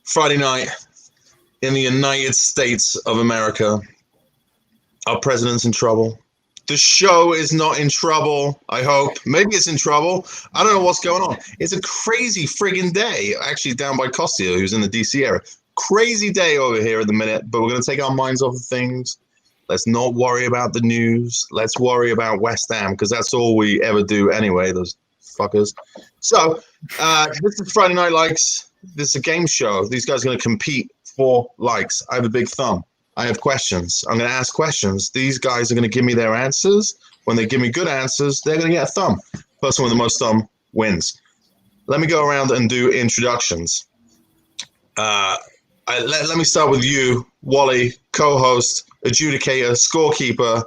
Friday night in the United States of America. Our president's in trouble. The show is not in trouble, I hope. Maybe it's in trouble. I don't know what's going on. It's a crazy friggin' day, actually, down by Costia, who's in the DC area. Crazy day over here at the minute, but we're going to take our minds off of things. Let's not worry about the news. Let's worry about West Ham, because that's all we ever do anyway, those fuckers. So, this is Friday Night Likes. This is a game show. These guys are going to compete for likes. I have a big thumb. I have questions. I'm going to ask questions. These guys are going to give me their answers. When they give me good answers, they're going to get a thumb. Person with the most thumb wins. Let me go around and do introductions. Let me start with you, Wally, co-host, adjudicator, scorekeeper,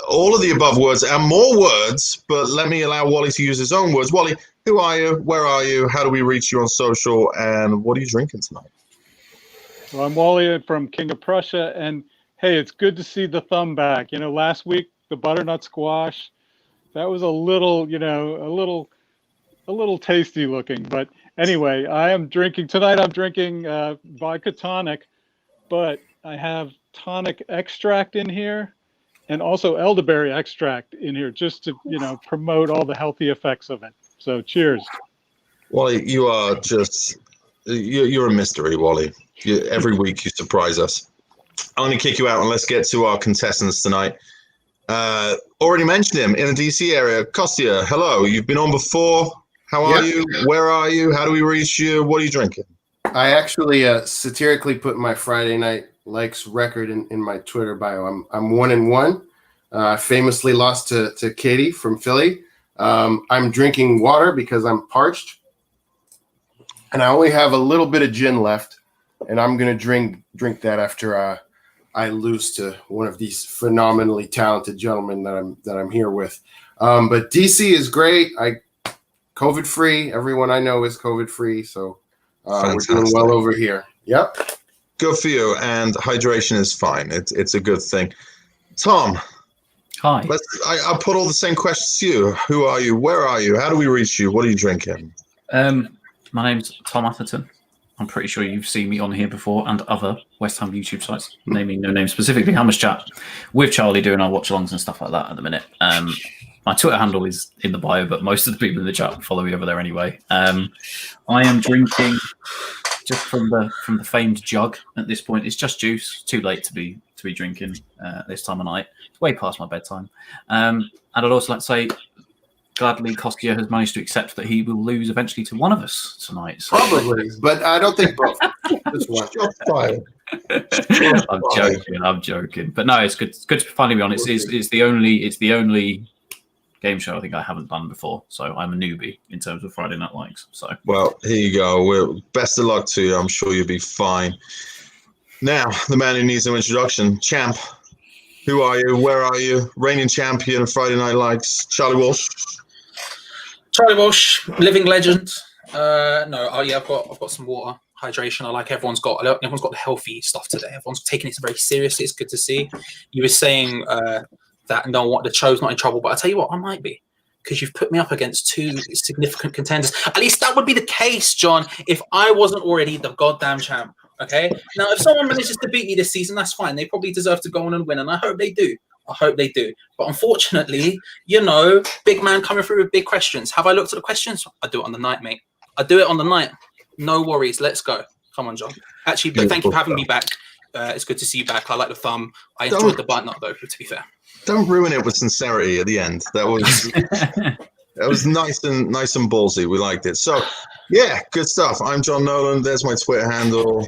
all of the above words and more words, but let me allow Wally to use his own words. Wally, who are you? Where are you? How do we reach you on social? And what are you drinking tonight? Well, I'm Wally from King of Prussia, and hey, it's good to see the thumb back. You know, last week, the butternut squash, that was a little tasty looking, but anyway, I'm drinking vodka tonic, but I have tonic extract in here and also elderberry extract in here just to, promote all the healthy effects of it. So cheers. Wally, you are just, you're a mystery, Wally. Every week you surprise us. I'm going to kick you out and let's get to our contestants tonight. Already mentioned him in the DC area. Costia, hello. You've been on before. How are you? Where are you? How do we reach you? What are you drinking? I actually satirically put my Friday Night Likes record in my Twitter bio. I'm 1-1. Famously lost to Katie from Philly. I'm drinking water because I'm parched. And I only have a little bit of gin left. And I'm going to drink that after I lose to one of these phenomenally talented gentlemen that I'm here with. But DC is great. COVID free. Everyone I know is COVID free. So we're doing well over here. Yep. Good for you. And hydration is fine. It's a good thing. Tom. Hi. I'll put all the same questions to you. Who are you? Where are you? How do we reach you? What are you drinking? My name's Tom Atherton. I'm pretty sure you've seen me on here before and other West Ham YouTube sites, naming no name specifically. How much chat with Charlie doing our watch-alongs and stuff like that at the minute. My Twitter handle is in the bio, but most of the people in the chat follow me over there anyway. I am drinking just from the famed jug at this point. It's just juice. Too late to be drinking this time of night. It's way past my bedtime. And I'd also like to say, gladly, Costia has managed to accept that he will lose eventually to one of us tonight. So. Probably, but I don't think both. Just one. I'm joking. But no, it's good to finally be on. It's the only game show I think I haven't done before. So I'm a newbie in terms of Friday Night Likes. So well, here you go. Best of luck to you. I'm sure you'll be fine. Now, the man who needs no introduction, champ. Who are you? Where are you? Reigning champion of Friday Night Likes, Charlie Walsh. Charlie Walsh, living legend. I've got some water, hydration. I like everyone's got the healthy stuff today. Everyone's taking it very seriously. It's good to see. You were saying that the show's not in trouble, but I tell you what, I might be, because you've put me up against two significant contenders. At least that would be the case, John, if I wasn't already the goddamn champ. Okay. Now, if someone manages to beat me this season, that's fine. They probably deserve to go on and win, and I hope they do. But unfortunately, big man coming through with big questions. Have I looked at the questions? I do it on the night, mate. I do it on the night. No worries. Let's go. Come on, John. Actually, but thank you for having me back. It's good to see you back. I like the thumb. I enjoyed the button up, though, to be fair. Don't ruin it with sincerity at the end. That was nice and ballsy. We liked it. So, yeah, good stuff. I'm John Nolan. There's my Twitter handle.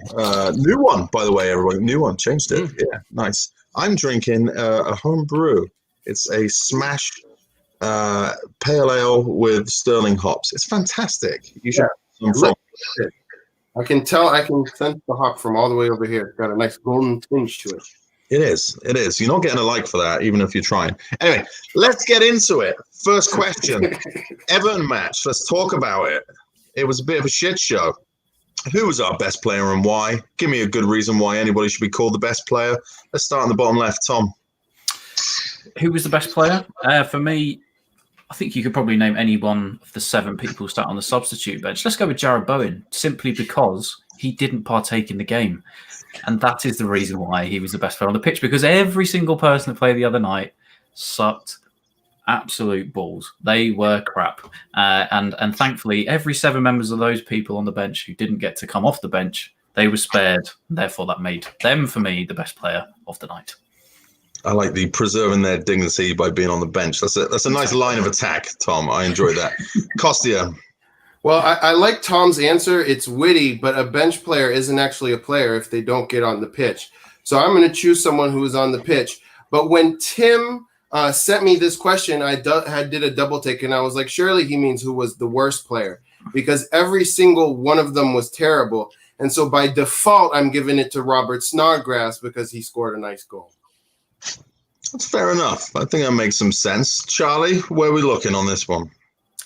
New one, by the way, everyone. New one. Changed it. Yeah, nice. I'm drinking a home brew. It's a smash pale ale with sterling hops. It's fantastic. You should have some from. I can sense the hop from all the way over here. It's got a nice golden tinge to it. It is. You're not getting a like for that, even if you're trying. Anyway, let's get into it. First question. Everton match. Let's talk about it. It was a bit of a shit show. Who was our best player and why? Give me a good reason why anybody should be called the best player. Let's start on the bottom left. Tom. Who was the best player? For me, I think you could probably name any one of the 7 people sat on the substitute bench. Let's go with Jared Bowen, simply because he didn't partake in the game. And that is the reason why he was the best player on the pitch, because every single person that played the other night sucked absolute balls. They were crap. And thankfully, every 7 members of those people on the bench who didn't get to come off the bench, they were spared. Therefore, that made them, for me, the best player of the night. I like the preserving their dignity by being on the bench. That's a nice line of attack, Tom. I enjoy that. Costia. Well, I like Tom's answer. It's witty, but a bench player isn't actually a player if they don't get on the pitch. So I'm going to choose someone who is on the pitch. But when Tim sent me this question, I did a double take, and I was like, surely he means who was the worst player, because every single one of them was terrible. And so by default, I'm giving it to Robert Snodgrass because he scored a nice goal. That's fair enough. I think that makes some sense. Charlie, where are we looking on this one?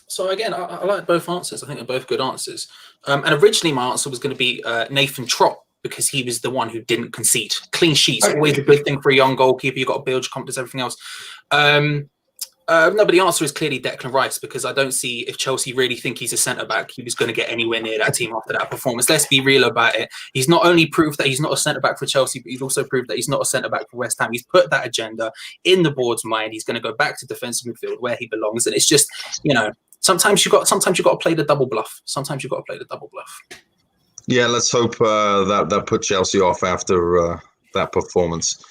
So again, I like both answers. I think they're both good answers. And originally my answer was going to be Nathan Trott, because he was the one who didn't concede. Clean sheets, always a good thing for a young goalkeeper. You've got to build your confidence, everything else. No, but the answer is clearly Declan Rice, because I don't see, if Chelsea really think he's a centre-back, he was going to get anywhere near that team after that performance. Let's be real about it. He's not only proved that he's not a centre-back for Chelsea, but he's also proved that he's not a centre-back for West Ham. He's put that agenda in the board's mind. He's going to go back to defensive midfield where he belongs. And it's just, sometimes you got to play the double bluff. Yeah, let's hope that put Chelsea off after that performance.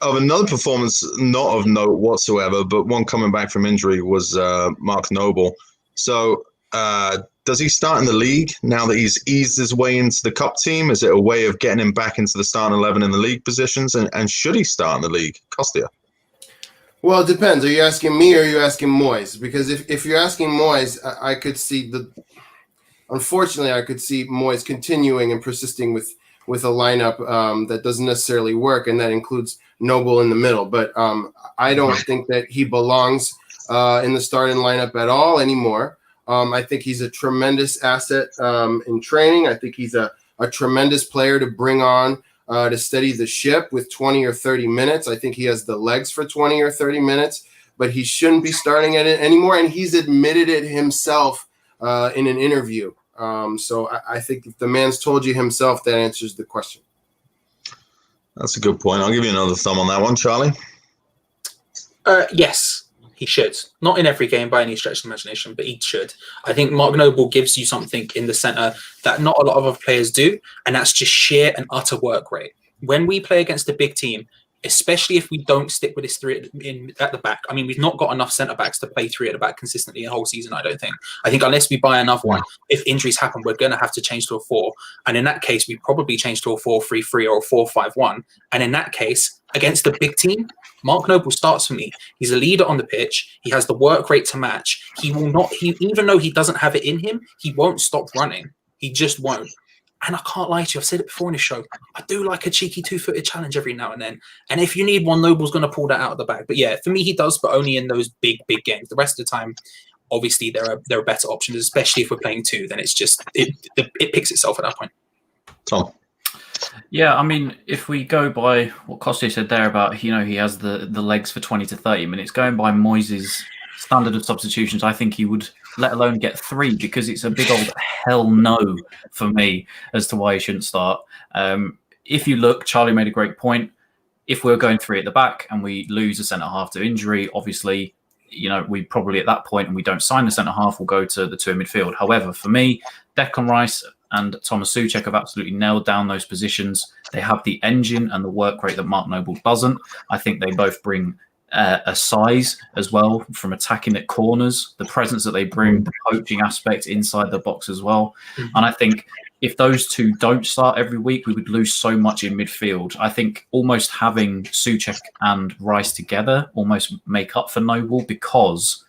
Of another performance, not of note whatsoever, but one coming back from injury was Mark Noble. So does he start in the league now that he's eased his way into the cup team? Is it a way of getting him back into the starting 11 in the league positions? And should he start in the league? Costia? Well, it depends. Are you asking me or are you asking Moyes? Because if you're asking Moyes, I could see unfortunately, I could see Moyes continuing and persisting with a lineup that doesn't necessarily work, and that includes Noble in the middle. But I don't think that he belongs in the starting lineup at all anymore. I think he's a tremendous asset in training. I think he's a tremendous player to bring on to steady the ship with 20 or 30 minutes. I think he has the legs for 20 or 30 minutes, but he shouldn't be starting at it anymore, and he's admitted it himself in an interview. So I think if the man's told you himself, that answers the question. That's a good point. I'll give you another thumb on that one, Charlie. Yes, he should. Not in every game by any stretch of the imagination, but he should. I think Mark Noble gives you something in the centre that not a lot of other players do, and that's just sheer and utter work rate. When we play against a big team, especially if we don't stick with this 3 at the back. I mean, we've not got enough centre-backs to play 3 at the back consistently a whole season, I don't think. I think unless we buy another one, if injuries happen, we're going to have to change to a 4. And in that case, we probably change to a 4-3-3 or a 4-5-1. And in that case, against the big team, Mark Noble starts for me. He's a leader on the pitch. He has the work rate to match. He will not, even though he doesn't have it in him, he won't stop running. He just won't. And I can't lie to you, I've said it before in the show, I do like a cheeky 2-footed challenge every now and then. And if you need one, Noble's going to pull that out of the bag. But yeah, for me, he does, but only in those big games. The rest of the time, obviously, there are better options, especially if we're playing 2. Then it's just, it picks itself at that point. Tom? Yeah, I mean, if we go by what Costia said there about, he has the legs for 20 to 30 minutes, going by Moyes' standard of substitutions, I think he would, let alone get 3, because it's a big old hell no for me as to why he shouldn't start. If you look, Charlie made a great point. If we're going 3 at the back and we lose a centre-half to injury, obviously, we probably at that point, and we don't sign the centre-half, we'll go to the 2 in midfield. However, for me, Declan Rice and Thomas Souček have absolutely nailed down those positions. They have the engine and the work rate that Mark Noble doesn't. I think they both bring a size as well from attacking at corners, the presence that they bring, the coaching aspect inside the box as well. And I think if those 2 don't start every week, we would lose so much in midfield. I think almost having Souček and Rice together almost make up for Noble, because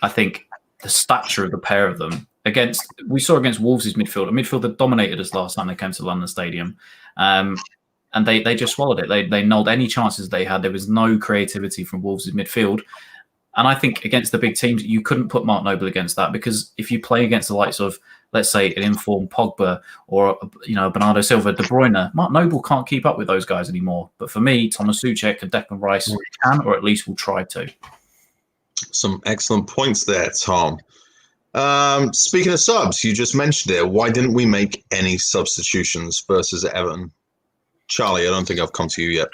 I think the stature of the pair of them we saw against Wolves' midfield, a midfield that dominated us last time they came to London Stadium. And they just swallowed it. They nulled any chances they had. There was no creativity from Wolves' midfield. And I think against the big teams, you couldn't put Mark Noble against that, because if you play against the likes of, let's say, an informed Pogba or Bernardo Silva, De Bruyne, Mark Noble can't keep up with those guys anymore. But for me, Thomas Souček and Declan Rice can, or at least will try to. Some excellent points there, Tom. Speaking of subs, you just mentioned it. Why didn't we make any substitutions versus Everton? Charlie, I don't think I've come to you yet.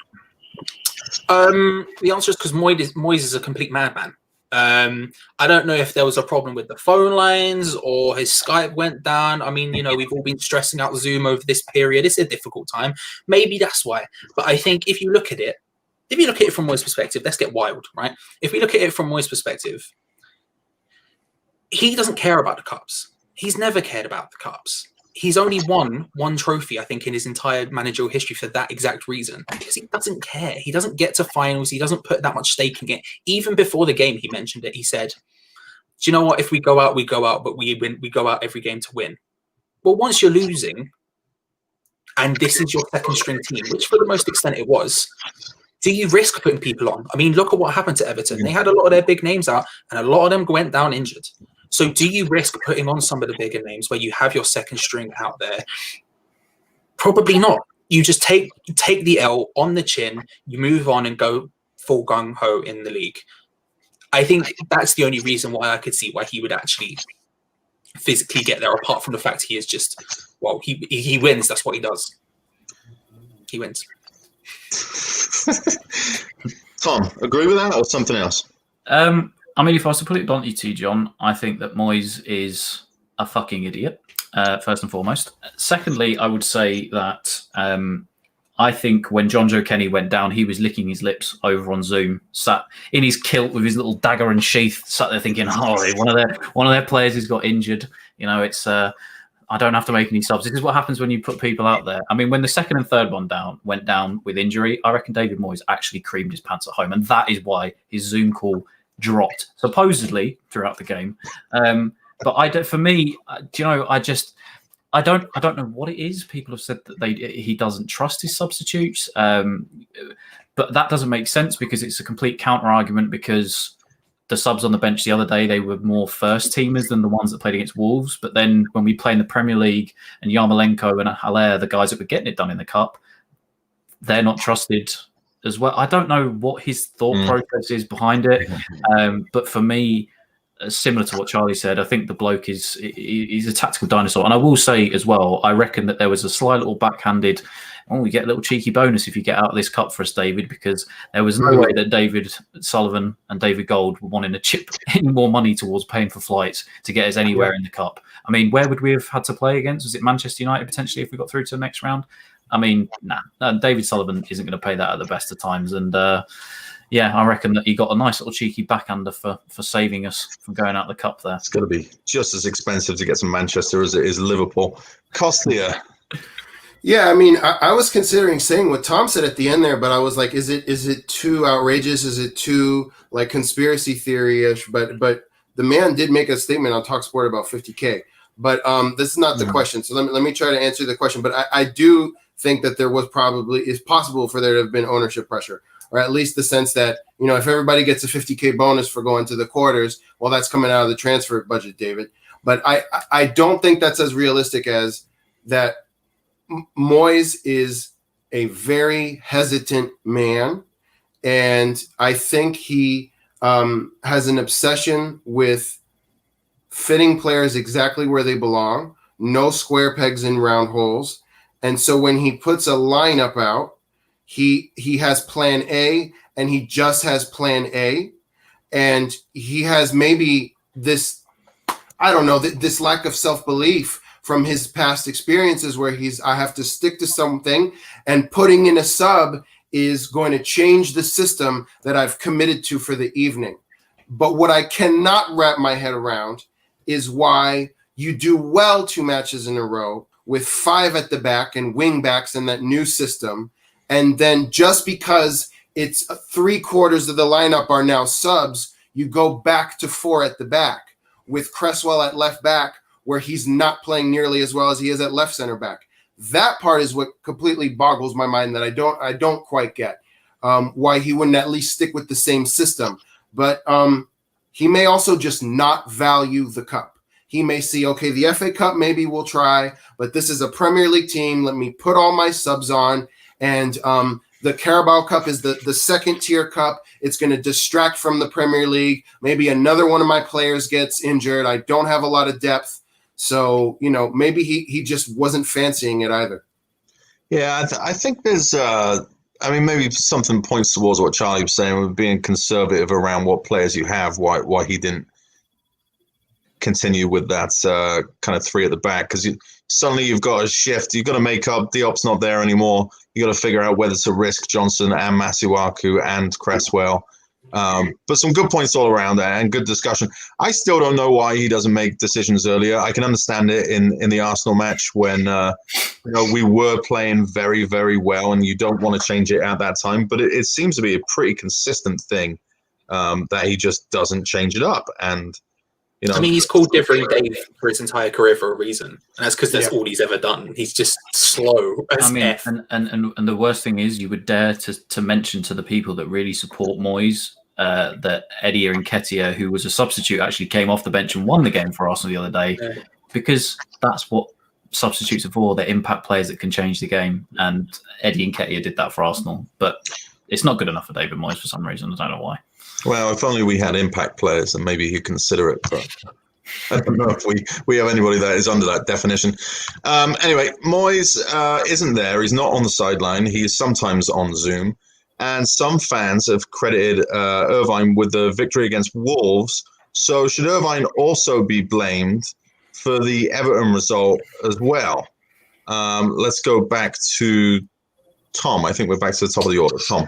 The answer is because Moyes is a complete madman. I don't know if there was a problem with the phone lines or his Skype went down. I mean, we've all been stressing out Zoom over this period. It's a difficult time. Maybe that's why. But I think if you look at it from Moyes' perspective, let's get wild, right? If we look at it from Moyes' perspective, he doesn't care about the cups. He's never cared about the cups. He's only won one trophy, I think, in his entire managerial history for that exact reason. Because he doesn't care. He doesn't get to finals. He doesn't put that much stake in it. Even before the game, he mentioned it. He said, do you know what? If we go out, we go out, but we win. We go out every game to win. Well, once you're losing, and this is your second string team, which for the most extent it was, do you risk putting people on? I mean, look at what happened to Everton. They had a lot of their big names out, and a lot of them went down injured. So do you risk putting on some of the bigger names where you have your second string out there? Probably not. You just take the L on the chin, you move on and go full gung-ho in the league. I think that's the only reason why I could see why he would actually physically get there, apart from the fact he is just, well, he wins. That's what he does. He wins. Tom, agree with that or something else? I mean, if I was to put it bluntly to you, John, I think that Moyes is a fucking idiot, first and foremost. Secondly, I would say that I think when John Joe Kenny went down, he was licking his lips over on Zoom, sat in his kilt with his little dagger and sheath, sat there thinking, "Oh, one of their players has got injured." It's I don't have to make any subs. This is what happens when you put people out there. I mean, when the second and third one went down with injury, I reckon David Moyes actually creamed his pants at home, and that is why his Zoom call dropped supposedly throughout the game. But I don't. For me, I don't know what it is. People have said that he doesn't trust his substitutes, but that doesn't make sense because it's a complete counter argument. Because the subs on the bench the other day, they were more first teamers than the ones that played against Wolves. But then when we play in the Premier League and Yarmolenko and Haller, the guys that were getting it done in the cup, they're not trusted as well. I don't know what his thought process is behind it, but for me, similar to what Charlie said, I think the bloke he's a tactical dinosaur. And I will say as well, I reckon that there was a slight little backhanded, we get a little cheeky bonus if you get out of this cup for us, David, because there was no way that David Sullivan and David Gold were wanting to chip any more money towards paying for flights to get us anywhere in the cup. I mean, where would we have had to play against? Was it Manchester United potentially if we got through to the next round? I mean, nah, David Sullivan isn't going to pay that at the best of times. And I reckon that he got a nice little cheeky backhander for saving us from going out the cup there. It's going to be just as expensive to get to Manchester as it is Liverpool. Costia. Yeah, I mean, I was considering saying what Tom said at the end there, but I was like, is it too outrageous? Is it too like conspiracy theory-ish? But the man did make a statement on TalkSport about 50K. But this is not the question. So let me try to answer the question. But I do think that there is possible for there to have been ownership pressure, or at least the sense that, if everybody gets a 50K bonus for going to the quarters, well, that's coming out of the transfer budget, David. But I don't think that's as realistic as that. Moyes is a very hesitant man, and I think he has an obsession with fitting players exactly where they belong, no square pegs in round holes. And so when he puts a lineup out, he has plan A, and he just has plan A. And he has maybe this, I don't know, this lack of self-belief from his past experiences where I have to stick to something, and putting in a sub is going to change the system that I've committed to for the evening. But what I cannot wrap my head around is why you do well 2 matches in a row with 5 at the back and wing backs in that new system. And then just because it's 3/4 of the lineup are now subs, you go back to 4 at the back with Cresswell at left back, where he's not playing nearly as well as he is at left center back. That part is what completely boggles my mind, that I don't quite get why he wouldn't at least stick with the same system. But he may also just not value the cup. He may see, okay, the FA Cup maybe we'll try, but this is a Premier League team. Let me put all my subs on, and the Carabao Cup is the second tier cup. It's going to distract from the Premier League. Maybe another one of my players gets injured. I don't have a lot of depth. So, maybe he just wasn't fancying it either. Yeah, I think there's, maybe something points towards what Charlie was saying with being conservative around what players you have, why he didn't continue with that kind of three at the back, because suddenly you've got a shift. You've got to make up. Diop's not there anymore. You got to figure out whether to risk Johnson and Masuaku and Cresswell. But some good points all around there and good discussion. I still don't know why he doesn't make decisions earlier. I can understand it in the Arsenal match when we were playing very, very well, and you don't want to change it at that time. But it seems to be a pretty consistent thing that he just doesn't change it up. And he's called Differing Dave for his entire career for a reason, and that's because that's all he's ever done. He's just slow as F. And the worst thing is, you would dare to mention to the people that really support Moyes that Eddie Nketiah, who was a substitute, actually came off the bench and won the game for Arsenal the other day, because that's what substitutes are for. They're impact players that can change the game, and Eddie Nketiah did that for Arsenal. But it's not good enough for David Moyes for some reason. I don't know why. Well, if only we had impact players, then maybe he'd consider it. But I don't know if we have anybody that is under that definition. Anyway, Moyes isn't there. He's not on the sideline. He is sometimes on Zoom. And some fans have credited Irvine with the victory against Wolves. So should Irvine also be blamed for the Everton result as well? Let's go back to Tom. I think we're back to the top of the order. Tom.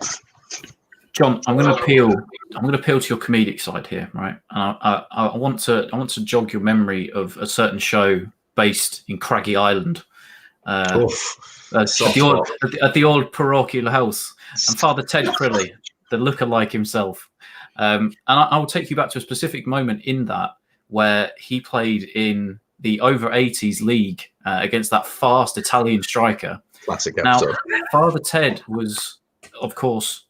John, I'm going to appeal to your comedic side here, right? And I want to jog your memory of a certain show based in Craggy Island, at the old parochial house, and Father Ted Crilly, the lookalike himself. And I will take you back to a specific moment in that where he played in the over 80s league against that fast Italian striker. Classic episode. Now, Father Ted was, of course,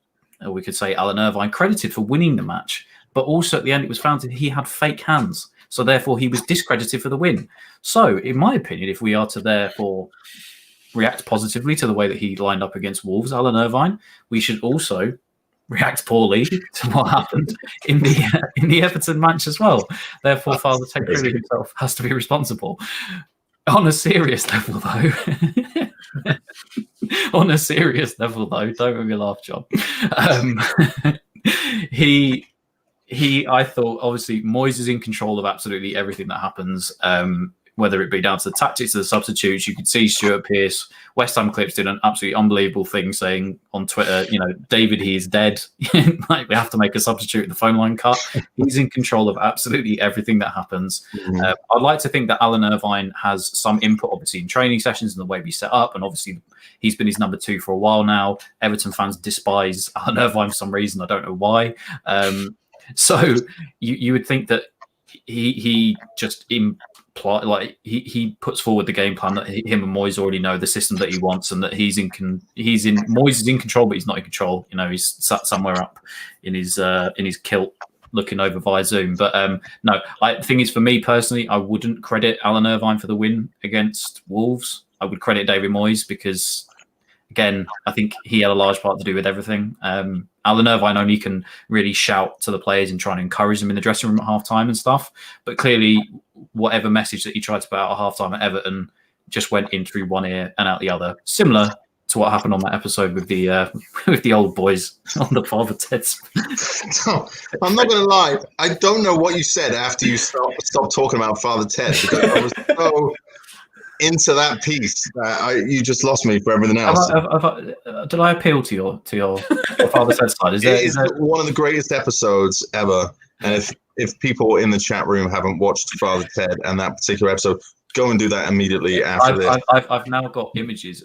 we could say Alan Irvine, credited for winning the match, but also at the end it was found that he had fake hands, so therefore he was discredited for the win. So, in my opinion, if we are to therefore react positively to the way that he lined up against Wolves, Alan Irvine, we should also react poorly to what happened in the Everton match as well. Therefore, Father Ted Crilly himself has to be responsible. On a serious level, though. On a serious level, though, don't make me laugh, John. I thought, obviously, Moyes is in control of absolutely everything that happens, whether it be down to the tactics of the substitutes. You could see Stuart Pearce, West Ham Clips did an absolutely unbelievable thing saying on Twitter, David, he is dead. Like, we have to make a substitute, the phone line cut. He's in control of absolutely everything that happens. Mm-hmm. I'd like to think that Alan Irvine has some input, obviously, in training sessions and the way we set up. And obviously, he's been his number 2 for a while now. Everton fans despise Alan Irvine for some reason. I don't know why. So you would think that he just he puts forward the game plan that him and Moyes already know the system that he wants, and that Moyes is in control, but he's not in control. He's sat somewhere up in his kilt looking over via Zoom. But no, the thing is, for me personally, I wouldn't credit Alan Irvine for the win against Wolves. I would credit David Moyes because, again, I think he had a large part to do with everything. Alan Irvine only can really shout to the players and try and encourage them in the dressing room at half-time and stuff. But clearly, whatever message that he tried to put out at half-time at Everton just went in through one ear and out the other. Similar to what happened on that episode with the old boys on the Father Ted's. No, I'm not going to lie. I don't know what you said after you stopped talking about Father Ted, because I was so into that piece that you just lost me for everything else. Did I appeal to your Father Ted side? Is one of the greatest episodes ever. And if people in the chat room haven't watched Father Ted and that particular episode, go and do that immediately after this. I've now got images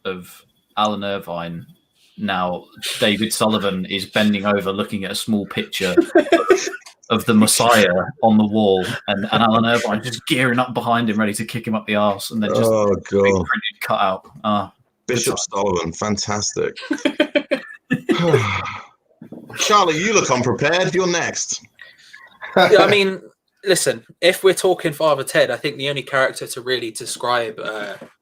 of Alan Irvine. Now David Sullivan is bending over looking at a small picture of the Messiah on the wall, and Alan Irvine just gearing up behind him, ready to kick him up the arse, and then just big printed cut out. Bishop Sullivan, fantastic. Charlie, you look unprepared. You're next. Yeah, I mean, listen, if we're talking Father Ted, I think the only character to really describe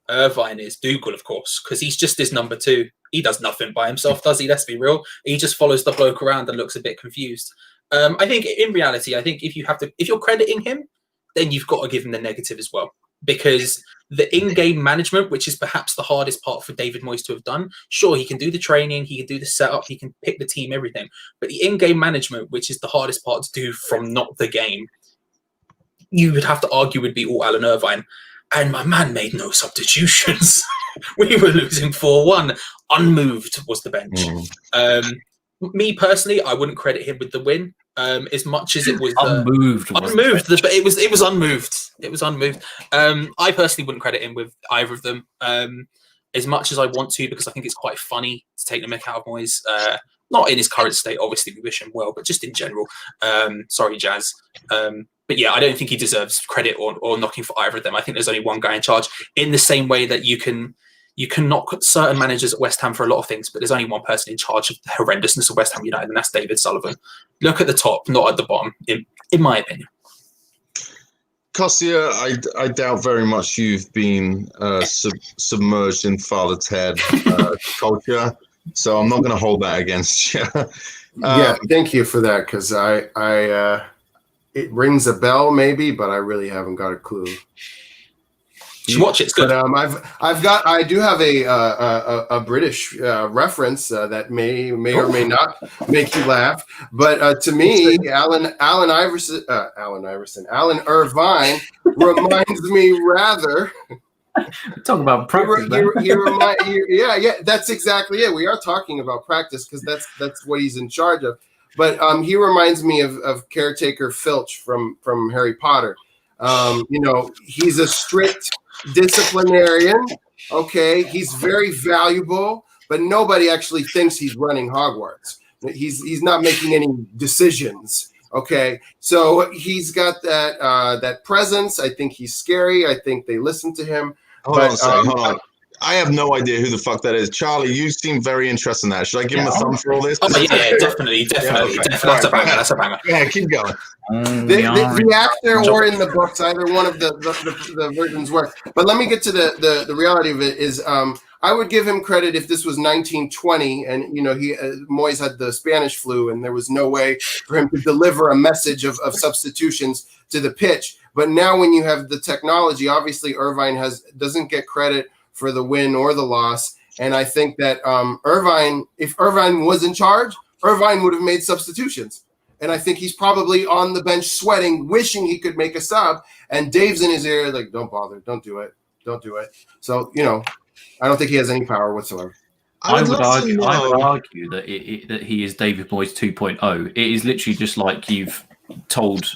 Irvine is Dougal, of course, because he's just his number 2. he does nothing by himself, does he? Let's be real. He just follows the bloke around and looks a bit confused. I think in reality, I think if you're crediting him, then you've got to give him the negative as well, because the in-game management, which is perhaps the hardest part for David Moyes to have done. Sure, he can do the training, he can do the setup, he can pick the team, everything. But the in-game management, which is the hardest part to do from not the game, you would have to argue would be all Alan Irvine. And my man made no substitutions. We were losing 4-1. Unmoved was the bench. Me personally, I wouldn't credit him with the win. As much as it was unmoved, but it was unmoved. It was unmoved. I personally wouldn't credit him with either of them. As much as I want to, because I think it's quite funny to take the mick out of Moyes. Not in his current state, obviously we wish him well, but just in general. Sorry, Jazz. But yeah, I don't think he deserves credit or knocking for either of them. I think there's only one guy in charge. In the same way that you can knock certain managers at West Ham for a lot of things, but there's only one person in charge of the horrendousness of West Ham United, and that's David Sullivan. Look at the top, not at the bottom, in my opinion. Costia, I doubt very much you've been submerged in Father Ted culture, so I'm not going to hold that against you. Yeah, thank you for that, because I it rings a bell maybe, but I really haven't got a clue. You should watch it. It's good. But I do have a British reference that may or may not make you laugh. But to me, Alan Irvine reminds me rather. Talk about practice. Yeah, that's exactly it. We are talking about practice because that's what he's in charge of. But he reminds me of caretaker Filch from Harry Potter. He's a strict disciplinarian. Okay, he's very valuable, but nobody actually thinks he's running Hogwarts. He's not making any decisions. Okay, so he's got that presence. I think he's scary. I think they listen to him. Hold on. I have no idea who the fuck that is. Charlie, you seem very interested in that. Should I give him a thumb for all this? Oh, yeah, definitely. That's a banger. Yeah, keep going. The actor or in the books, either one of the versions work. But let me get to the reality of it is I would give him credit if this was 1920 and Moyes had the Spanish flu and there was no way for him to deliver a message of substitutions to the pitch. But now when you have the technology, obviously Irvine doesn't get credit for the win or the loss. And I think that if Irvine was in charge, Irvine would have made substitutions. And I think he's probably on the bench sweating, wishing he could make a sub. And Dave's in his ear like, don't bother, don't do it. So, I don't think he has any power whatsoever. I would argue that that he is David Moyes 2.0. It is literally just like you've told,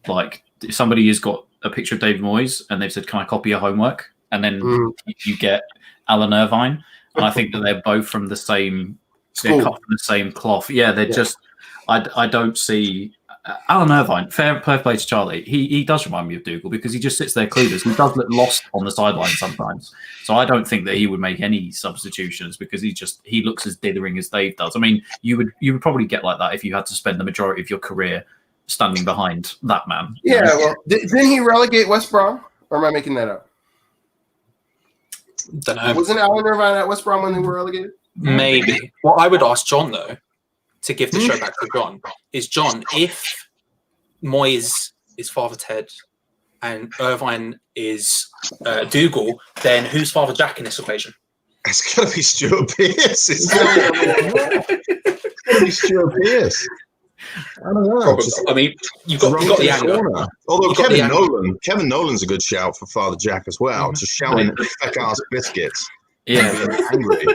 like, if somebody has got a picture of David Moyes and they've said, can I copy your homework? And then you get Alan Irvine. And I think that they're both from the same, they're cut from the same cloth. Yeah, they're just, I don't see Alan Irvine, fair play to Charlie. He does remind me of Dougal because he just sits there clueless. He does look lost on the sideline sometimes. So I don't think that he would make any substitutions because he looks as dithering as Dave does. I mean, you would probably get like that if you had to spend the majority of your career standing behind that man. Yeah, well, didn't he relegate West Brom? Or am I making that up? Don't know. Wasn't Alan Irvine at West Brom when they were relegated? Maybe. What I would ask John, though, to give the show back to John, is John, if Moyes is Father Ted and Irvine is Dougal, then who's Father Jack in this equation? It's got to be Stuart Pearce. It's got to be Stuart Pearce. I don't know. I mean, you've got the anger. Although Kevin Nolan's a good shout for Father Jack as well. Just shouting feck ass biscuits. Yeah, angry.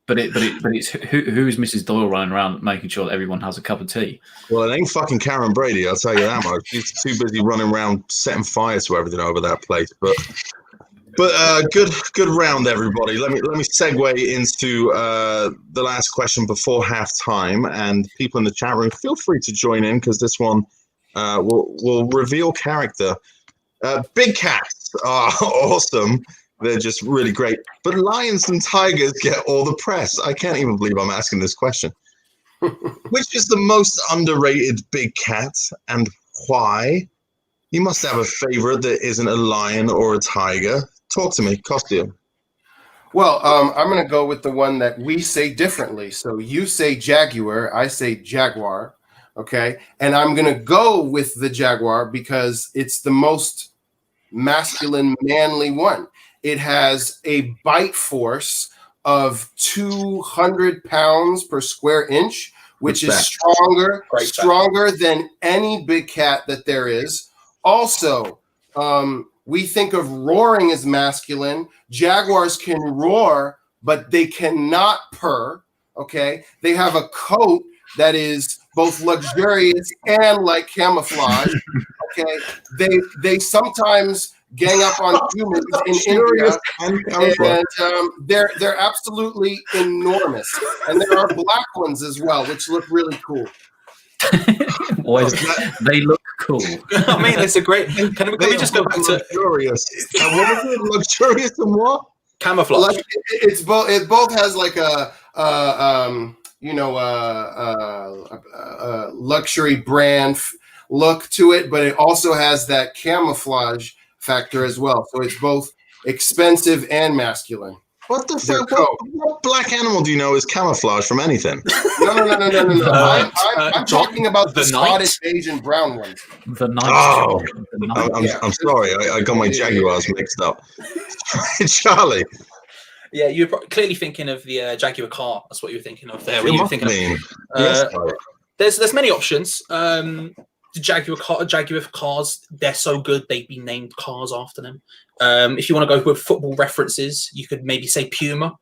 But it's who's Mrs. Doyle running around making sure that everyone has a cup of tea? Well, it ain't fucking Karen Brady, I'll tell you that much. She's too busy running around setting fire to everything over that place. But good round, everybody. Let me segue into the last question before halftime, and people in the chat room, feel free to join in because this one will reveal character. Big cats are awesome. They're just really great. But lions and tigers get all the press. I can't even believe I'm asking this question. Which is the most underrated big cat and why? You must have a favorite that isn't a lion or a tiger. Talk to me, Costia. Well, I'm going to go with the one that we say differently. So you say Jaguar, I say Jaguar, okay? And I'm going to go with the Jaguar because it's the most masculine, manly one. It has a bite force of 200 pounds per square inch, which is stronger than any big cat that there is. Also, we think of roaring as masculine. Jaguars can roar, but they cannot purr, okay? They have a coat that is both luxurious and like camouflage, okay? They sometimes gang up on humans in India, and they're absolutely enormous. And there are black ones as well, which look really cool. They look cool. I mean, it's a great. Can we just go back to luxurious? What is it? Luxurious and what? Camouflage. It's both. It both has like a luxury brand look to it, but it also has that camouflage factor as well. So it's both expensive and masculine. What the fuck? What black animal do you know is camouflage from anything? No. I'm talking about the spotted beige and brown ones. The night. Oh, I'm sorry. I got my Jaguars mixed up. Charlie. Yeah, you're clearly thinking of the Jaguar car. That's what you were thinking of there. There's many options. The Jaguar cars, they're so good they've been named cars after them. If you want to go with football references, you could maybe say Puma.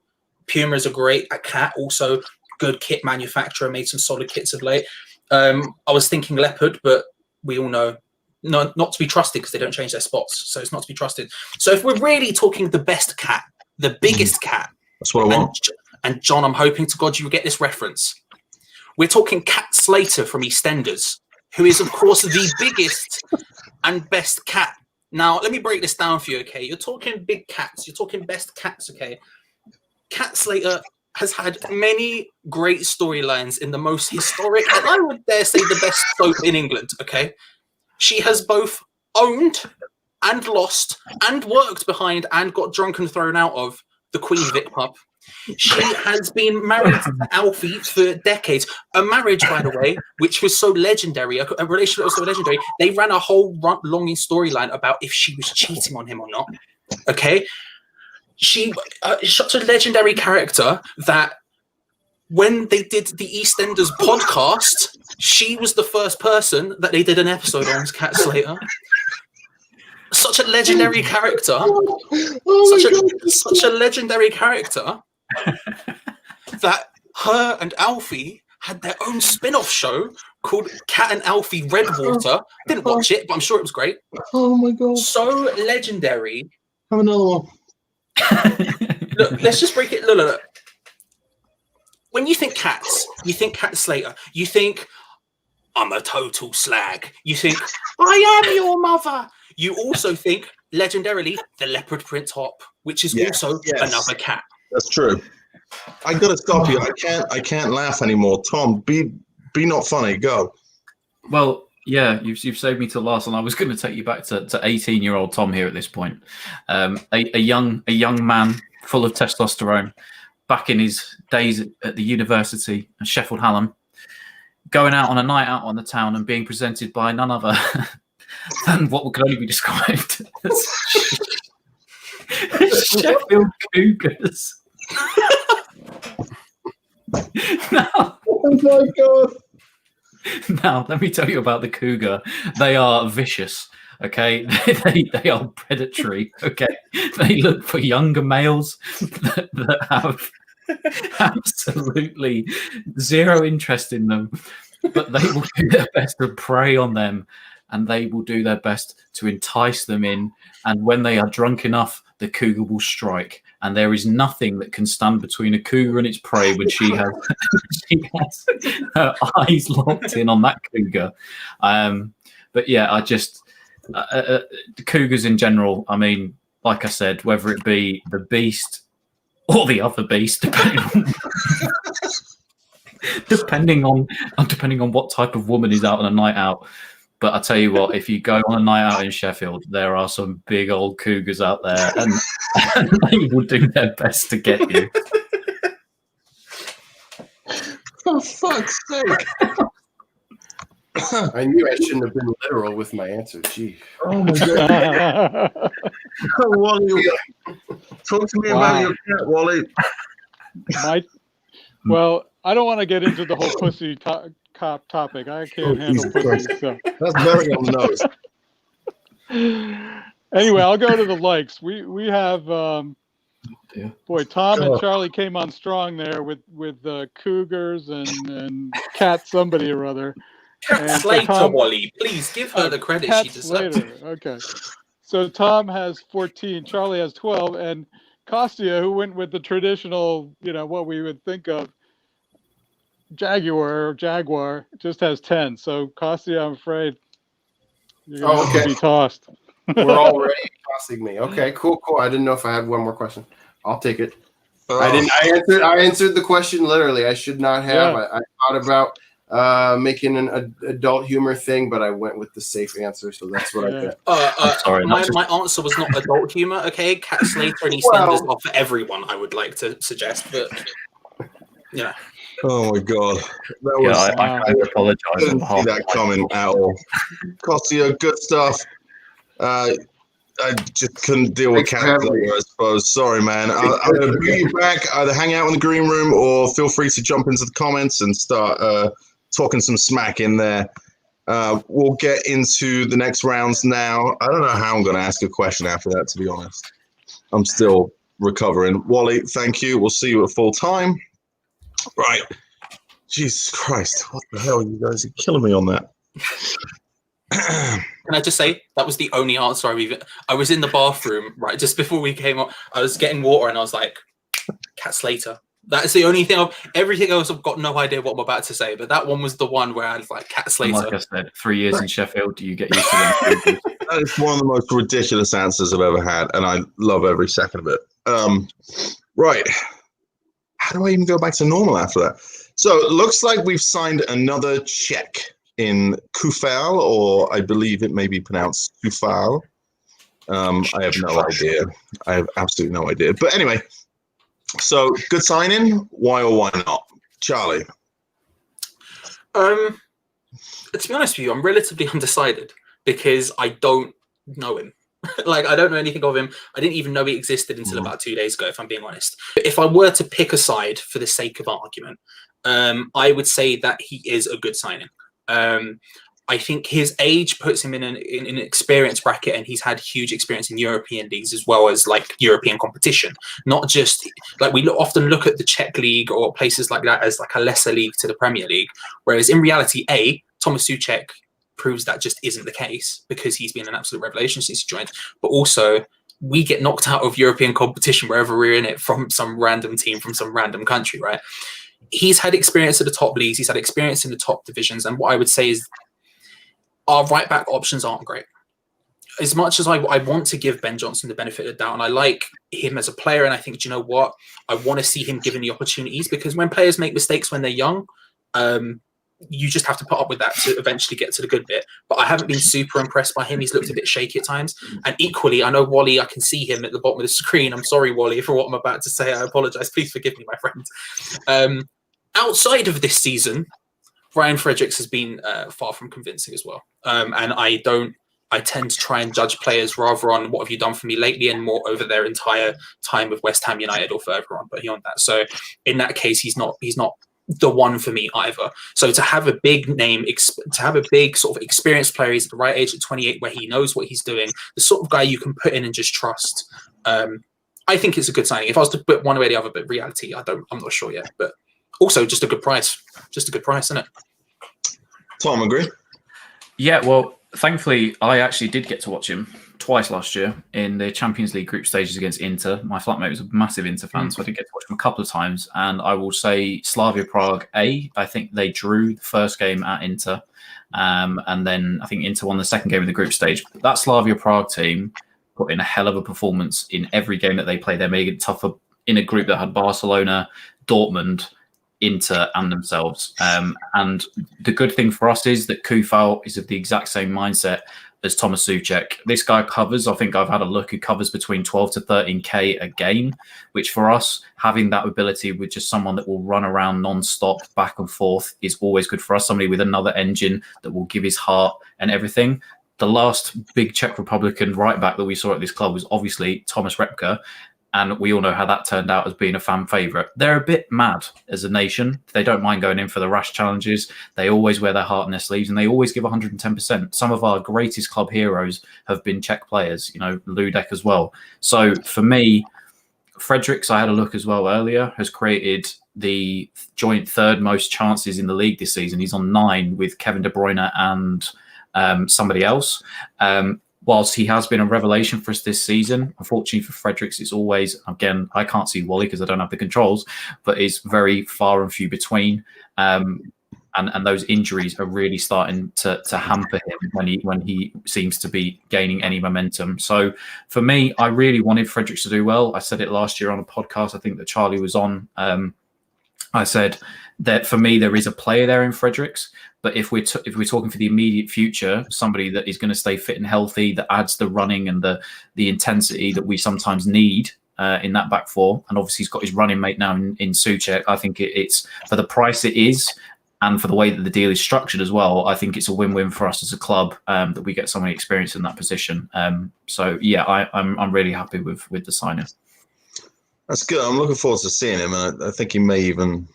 Puma is a great cat, also good kit manufacturer, made some solid kits of late. I was thinking Leopard, but we all know not to be trusted because they don't change their spots, so it's not to be trusted. So if we're really talking the best cat, the biggest cat, that's what I want. And John, I'm hoping to God you will get this reference. We're talking Cat Slater from EastEnders, who is, of course, the biggest and best cat. Now, let me break this down for you, okay? You're talking big cats. You're talking best cats, okay? Cat Slater has had many great storylines in the most historic, and I would dare say the best soap in England, okay? She has both owned and lost and worked behind and got drunk and thrown out of the Queen Vic pub. She has been married to Alfie for decades. A marriage, by the way, which was so legendary, a relationship that was so legendary, they ran a whole longing storyline about if she was cheating on him or not. Okay? She's such a legendary character that when they did the EastEnders podcast, she was the first person that they did an episode on, Cat Slater. Such a legendary character. Such a legendary character that her and Alfie had their own spin-off show called Cat and Alfie Redwater. Didn't watch it, but I'm sure it was great. Oh my god. So legendary. Have another one. Look, let's just break it. Look. When you think cats, you think Cat Slater. You think, I'm a total slag. You think, I am your mother. You also think, legendarily, the Leopard Prince Hop, which is also another cat. That's true. I gotta stop you. I can't laugh anymore. Tom, be not funny. Go. Well, yeah, you've saved me till last, and I was going to take you back to 18-year-old Tom here at this point. A young man full of testosterone, back in his days at the university at Sheffield Hallam, going out on a night out on the town and being presented by none other than what could only be described as Sheffield Cougars. Now, oh my god. Now, let me tell you about the cougar. They are vicious, okay? They are predatory, okay? They look for younger males that have absolutely zero interest in them, but they will do their best to prey on them, and they will do their best to entice them in. And when they are drunk enough, the cougar will strike. And there is nothing that can stand between a cougar and its prey when she has her eyes locked in on that cougar. But yeah, I just the cougars in general. I mean, like I said, whether it be the beast or the other beast, depending on what type of woman is out on a night out. But I tell you what, if you go on a night out in Sheffield, there are some big old cougars out there, and they will do their best to get you. For fuck's sake! I knew I shouldn't have been literal with my answer. Gee. Oh my god! Wally, talk to me about your cat, Wally. Well, I don't want to get into the whole pussy cop topic. I can't handle pussy. So. That's very on the nose. Anyway, I'll go to the likes. We have boy, Tom and Charlie came on strong there with Cougars and Cat somebody or other. Cat Slater, Wally, please give her the credit Cat she deserves. Slater. Okay. So Tom has 14, Charlie has 12, and Costia, who went with the traditional, what we would think of Jaguar, just has 10. So Costia, I'm afraid you're going to have to be tossed. We're already tossing me. Okay, cool. I didn't know if I had one more question. I'll take it. I answered the question literally. I should not have. I thought about making an adult humor thing, but I went with the safe answer, so that's what I got. Sorry, my answer was not adult humor. Okay, Cat Slater and Eastenders are for everyone. I would like to suggest, but yeah. Oh my god, that was. I apologize. I didn't see that coming at all. Costia, good stuff. I just couldn't deal with Cat Slater, I suppose. Sorry, man. I'll either bring you back, either hang out in the green room, or feel free to jump into the comments and start talking some smack in there. We'll get into the next rounds now. I don't know how I'm going to ask a question after that, to be honest. I'm still recovering. Wally, thank you. We'll see you at full time. Right. Jesus Christ. What the hell? You guys are killing me on that. Can I just say that was the only answer I was in the bathroom, right, just before we came up. I was getting water and I was like, Cat Slater. That is the only thing. Everything else, I've got no idea what I'm about to say, but that one was the one where I was like, Cat Slater. And like I said, 3 years in Sheffield, do you get used to them? That is one of the most ridiculous answers I've ever had, and I love every second of it. Right. How do I even go back to normal after that? So it looks like we've signed another check in Kufal, or I believe it may be pronounced Kufal. I have no idea. I have absolutely no idea. But anyway, so good signing. Why or why not? Charlie? To be honest with you, I'm relatively undecided because I don't know him. Like, I don't know anything of him. I didn't even know he existed until about 2 days ago, if I'm being honest. But if I were to pick a side for the sake of argument, I would say that he is a good signing. I think his age puts him in an experience bracket, and he's had huge experience in European leagues as well as like European competition. Not just like we often look at the Czech league or places like that as like a lesser league to the Premier League, whereas in reality, Thomas Souček proves that just isn't the case because he's been an absolute revelation since he joined. But also, we get knocked out of European competition wherever we're in it from some random team from some random country, right? He's had experience at the top leagues. He's had experience in the top divisions. And what I would say is our right back options aren't great. As much as I want to give Ben Johnson the benefit of the doubt, and I like him as a player, and I think, do you know what? I want to see him given the opportunities, because when players make mistakes when they're young, you just have to put up with that to eventually get to the good bit. But I haven't been super impressed by him. He's looked a bit shaky at times. And equally, I know Wally, I can see him at the bottom of the screen. I'm sorry, Wally, for what I'm about to say. I apologize. Please forgive me, my friend. Outside of this season, Ryan Fredericks has been far from convincing as well. And I tend to try and judge players rather on what have you done for me lately and more over their entire time with West Ham United or further on beyond that. So in that case, he's not the one for me either. So to have a big name, to have a big sort of experienced player, he's at the right age at 28, where he knows what he's doing, the sort of guy you can put in and just trust. I think it's a good signing. If I was to put one way or the other, but reality, I'm not sure yet. But also just a good price. Just a good price, isn't it? Tom, agree? Yeah, well, thankfully, I actually did get to watch him twice last year in the Champions League group stages against Inter. My flatmate was a massive Inter fan, so I did get to watch him a couple of times. And I will say Slavia Prague, I think they drew the first game at Inter. And then I think Inter won the second game of the group stage. But that Slavia Prague team put in a hell of a performance in every game that they played. They made it tougher in a group that had Barcelona, Dortmund, Inter and themselves. And the good thing for us is that Kufal is of the exact same mindset as Thomas Souček. This guy covers, I think I've had a look, he covers between 12 to 13K a game, which for us, having that ability with just someone that will run around non-stop back and forth is always good for us. Somebody with another engine that will give his heart and everything. The last big Czech Republican right back that we saw at this club was obviously Thomas Repka. And we all know how that turned out as being a fan favourite. They're a bit mad as a nation. They don't mind going in for the rash challenges. They always wear their heart in their sleeves and they always give 110%. Some of our greatest club heroes have been Czech players, Ludek as well. So for me, Fredericks, I had a look as well earlier, has created the joint third most chances in the league this season. He's on 9 with Kevin De Bruyne and somebody else. Whilst he has been a revelation for us this season, unfortunately for Fredericks, it's always, again, I can't see Wally because I don't have the controls, but it's very far and few between. And those injuries are really starting to hamper him when he seems to be gaining any momentum. So for me, I really wanted Fredericks to do well. I said it last year on a podcast, I think that Charlie was on. I said that for me, there is a player there in Fredericks. But if we're talking for the immediate future, somebody that is going to stay fit and healthy, that adds the running and the intensity that we sometimes need in that back four, and obviously he's got his running mate now in Souček. I think it's for the price it is, and for the way that the deal is structured as well. I think it's a win-win for us as a club that we get somebody experienced in that position. So yeah, I'm really happy with the signing. That's good. I'm looking forward to seeing him, and I think he may even.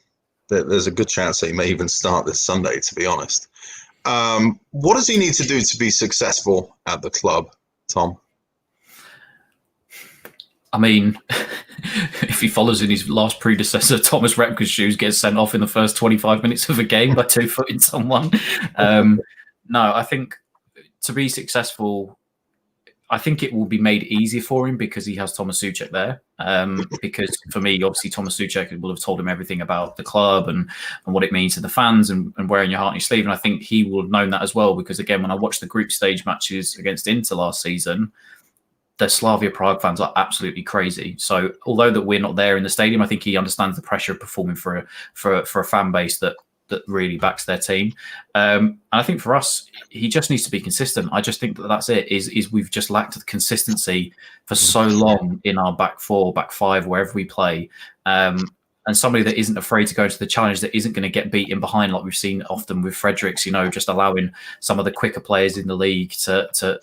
There's a good chance that he may even start this Sunday, to be honest. What does he need to do to be successful at the club, Tom? I mean, if he follows in his last predecessor, Thomas Repka's shoes, gets sent off in the first 25 minutes of a game by two-footing someone. No, I think to be successful, I think it will be made easy for him because he has Thomas Souček there. Because for me, obviously, Thomas Souček will have told him everything about the club and what it means to the fans and wearing your heart on your sleeve. And I think he will have known that as well. Because again, when I watched the group stage matches against Inter last season, the Slavia Prague fans are absolutely crazy. So although that we're not there in the stadium, I think he understands the pressure of performing for a fan base that really backs their team. And I think for us, he just needs to be consistent. I just think that's it, is we've just lacked the consistency for so long in our back four, back five, wherever we play. And somebody that isn't afraid to go into the challenge, that isn't going to get beaten behind like we've seen often with Fredericks, just allowing some of the quicker players in the league to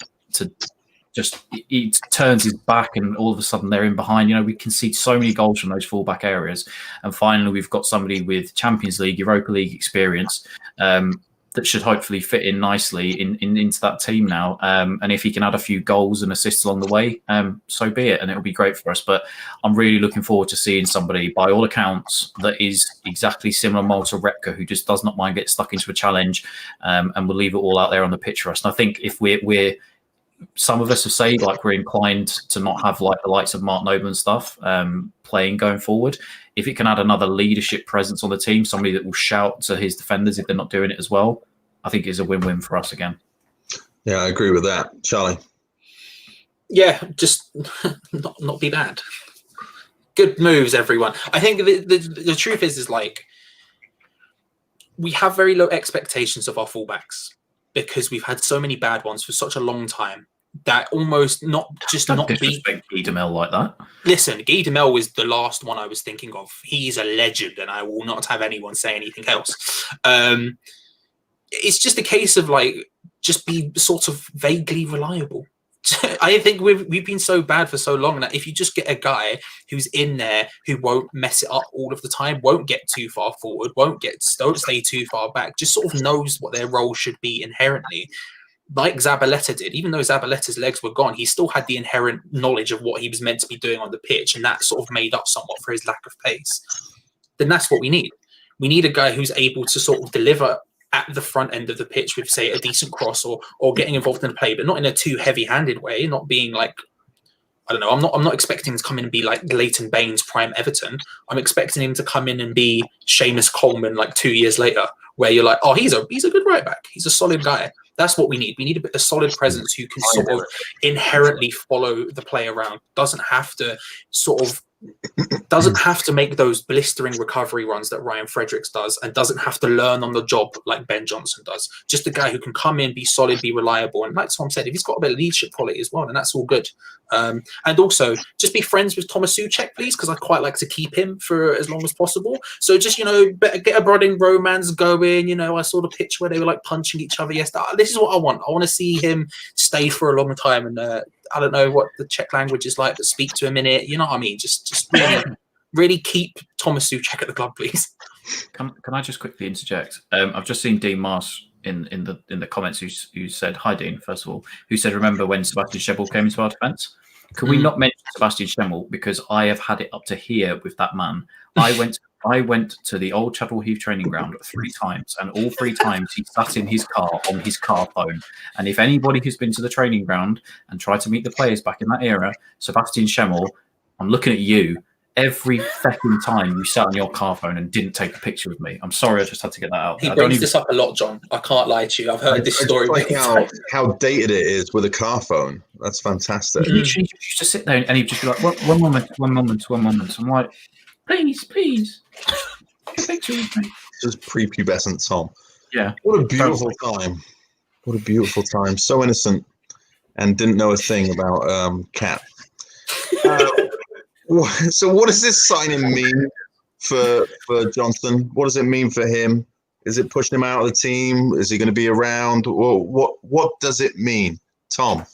just he turns his back and all of a sudden they're in behind. We concede so many goals from those full-back areas. And finally, we've got somebody with Champions League, Europa League experience that should hopefully fit in nicely into that team now. And if he can add a few goals and assists along the way, so be it. And it'll be great for us. But I'm really looking forward to seeing somebody, by all accounts, that is exactly similar mold to Repka, who just does not mind getting stuck into a challenge and will leave it all out there on the pitch for us. And I think if we're some of us have said we're inclined to not have the likes of Mark Noble and stuff playing going forward. If it can add another leadership presence on the team, somebody that will shout to his defenders if they're not doing it as well, I think it's a win-win for us again. Yeah, I agree with that. Charlie? Yeah, just not be bad. Good moves, everyone. I think the truth is we have very low expectations of our fullbacks, because we've had so many bad ones for such a long time that almost not beat Guy Demel like that. Listen, Guy Demel was the last one I was thinking of. He's a legend, and I will not have anyone say anything else. It's just a case of just be sort of vaguely reliable. I think we've been so bad for so long that if you just get a guy who's in there who won't mess it up all of the time, won't get too far forward, don't stay too far back, just sort of knows what their role should be inherently, like Zabaleta did. Even though Zabaleta's legs were gone, he still had the inherent knowledge of what he was meant to be doing on the pitch, and that sort of made up somewhat for his lack of pace. Then that's what we need. We need a guy who's able to sort of deliver at the front end of the pitch with, say, a decent cross or getting involved in the play, but not in a too heavy-handed way, not being I don't know, I'm not expecting him to come in and be like Leighton Baines prime Everton. I'm expecting him to come in and be Seamus Coleman 2 years later, where you're like, oh, he's a good right back. He's a solid guy. That's what we need. We need a solid presence who can sort of inherently follow the play around. Doesn't have to sort of doesn't have to make those blistering recovery runs that Ryan Fredericks does, and doesn't have to learn on the job like Ben Johnson does. Just a guy who can come in, be solid, be reliable. And like Tom said, if he's got a bit of leadership quality as well, then that's all good. And also, just be friends with Thomas Souček, please, because I quite like to keep him for as long as possible. So just, get a budding romance going. I saw the picture where they were like punching each other yesterday. This is what I want. I want to see him stay for a long time. And I don't know what the Czech language is like, but speak to him in it. You know what I mean? Just really keep Thomas Souček at the club, please. Can I just quickly interject? I've just seen Dean Marsh in the comments who said, hi Dean, first of all, who said, remember when Sebastian Schemmel came into our defence? Can we not mention Sebastian Schemmel, because I have had it up to here with that man. I went to the old Chapel Heath training ground 3 times, and all 3 times he sat in his car on his car phone. And if anybody who's been to the training ground and tried to meet the players back in that era, Sebastian Schemmel, I'm looking at you. Every fucking time you sat on your car phone and didn't take a picture with me. I'm sorry, I just had to get that out. He brings this up a lot, John. I can't lie to you. I've heard this story. Like how dated it is with a car phone. That's fantastic. He used to sit there and he'd just be like, one moment. I'm like, please. Picture with me. Just prepubescent Tom. Yeah. What a beautiful time. What a beautiful time. So innocent and didn't know a thing about cat. So what does this signing mean for Johnson? What does it mean for him? Is it pushing him out of the team? Is he going to be around? Or what does it mean, Tom?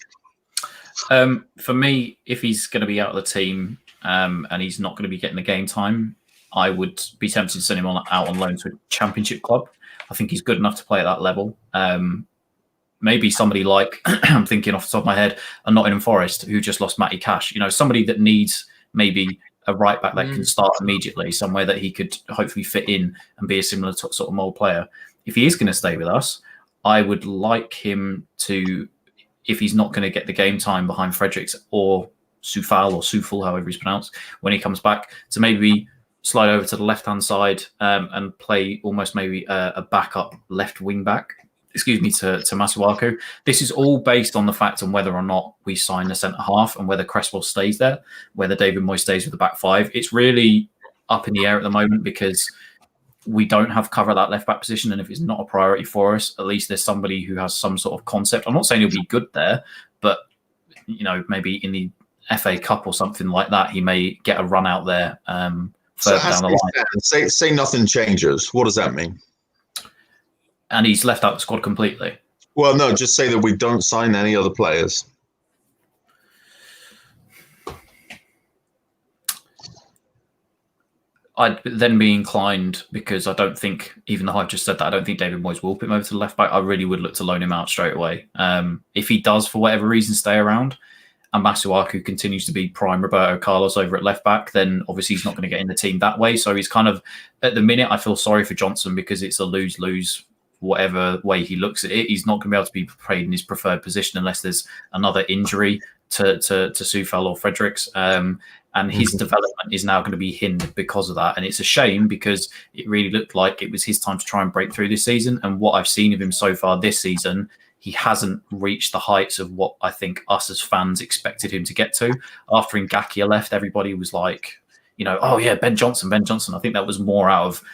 For me, if he's going to be out of the team and he's not going to be getting the game time, I would be tempted to send him out on loan to a championship club. I think he's good enough to play at that level. Maybe somebody like, I'm thinking off the top of my head, a Nottingham Forest who just lost Matty Cash. Somebody that needs maybe a right back that can start immediately, somewhere that he could hopefully fit in and be a similar sort of mold player. If he is going to stay with us, I would like him to, if he's not going to get the game time behind Fredericks or Soufal, however he's pronounced, when he comes back, to maybe slide over to the left-hand side and play almost maybe a backup left wing back. To Masuaku. This is all based on the fact on whether or not we sign the centre half and whether Cresswell stays there, whether David Moyes stays with the back 5. It's really up in the air at the moment because we don't have cover at that left back position, and if it's not a priority for us, at least there's somebody who has some sort of concept. I'm not saying he'll be good there, but maybe in the FA Cup or something like that, he may get a run out there further down the line. Say nothing changes. What does that mean? And he's left out the squad completely. Well, no, just say that we don't sign any other players. I'd then be inclined, because I don't think, even though I've just said that, I don't think David Moyes will put him over to the left back. I really would look to loan him out straight away. If he does, for whatever reason, stay around, and Masuaku continues to be prime Roberto Carlos over at left back, then obviously he's not going to get in the team that way. So he's kind of, at the minute, I feel sorry for Johnson because it's a lose-lose. Whatever way he looks at it, he's not going to be able to be played in his preferred position unless there's another injury to Soufal or Fredericks. And his development is now going to be hindered because of that. And it's a shame because it really looked like it was his time to try and break through this season. And what I've seen of him so far this season, he hasn't reached the heights of what I think us as fans expected him to get to. After Ngakia left, everybody was like, oh yeah, Ben Johnson. I think that was more out of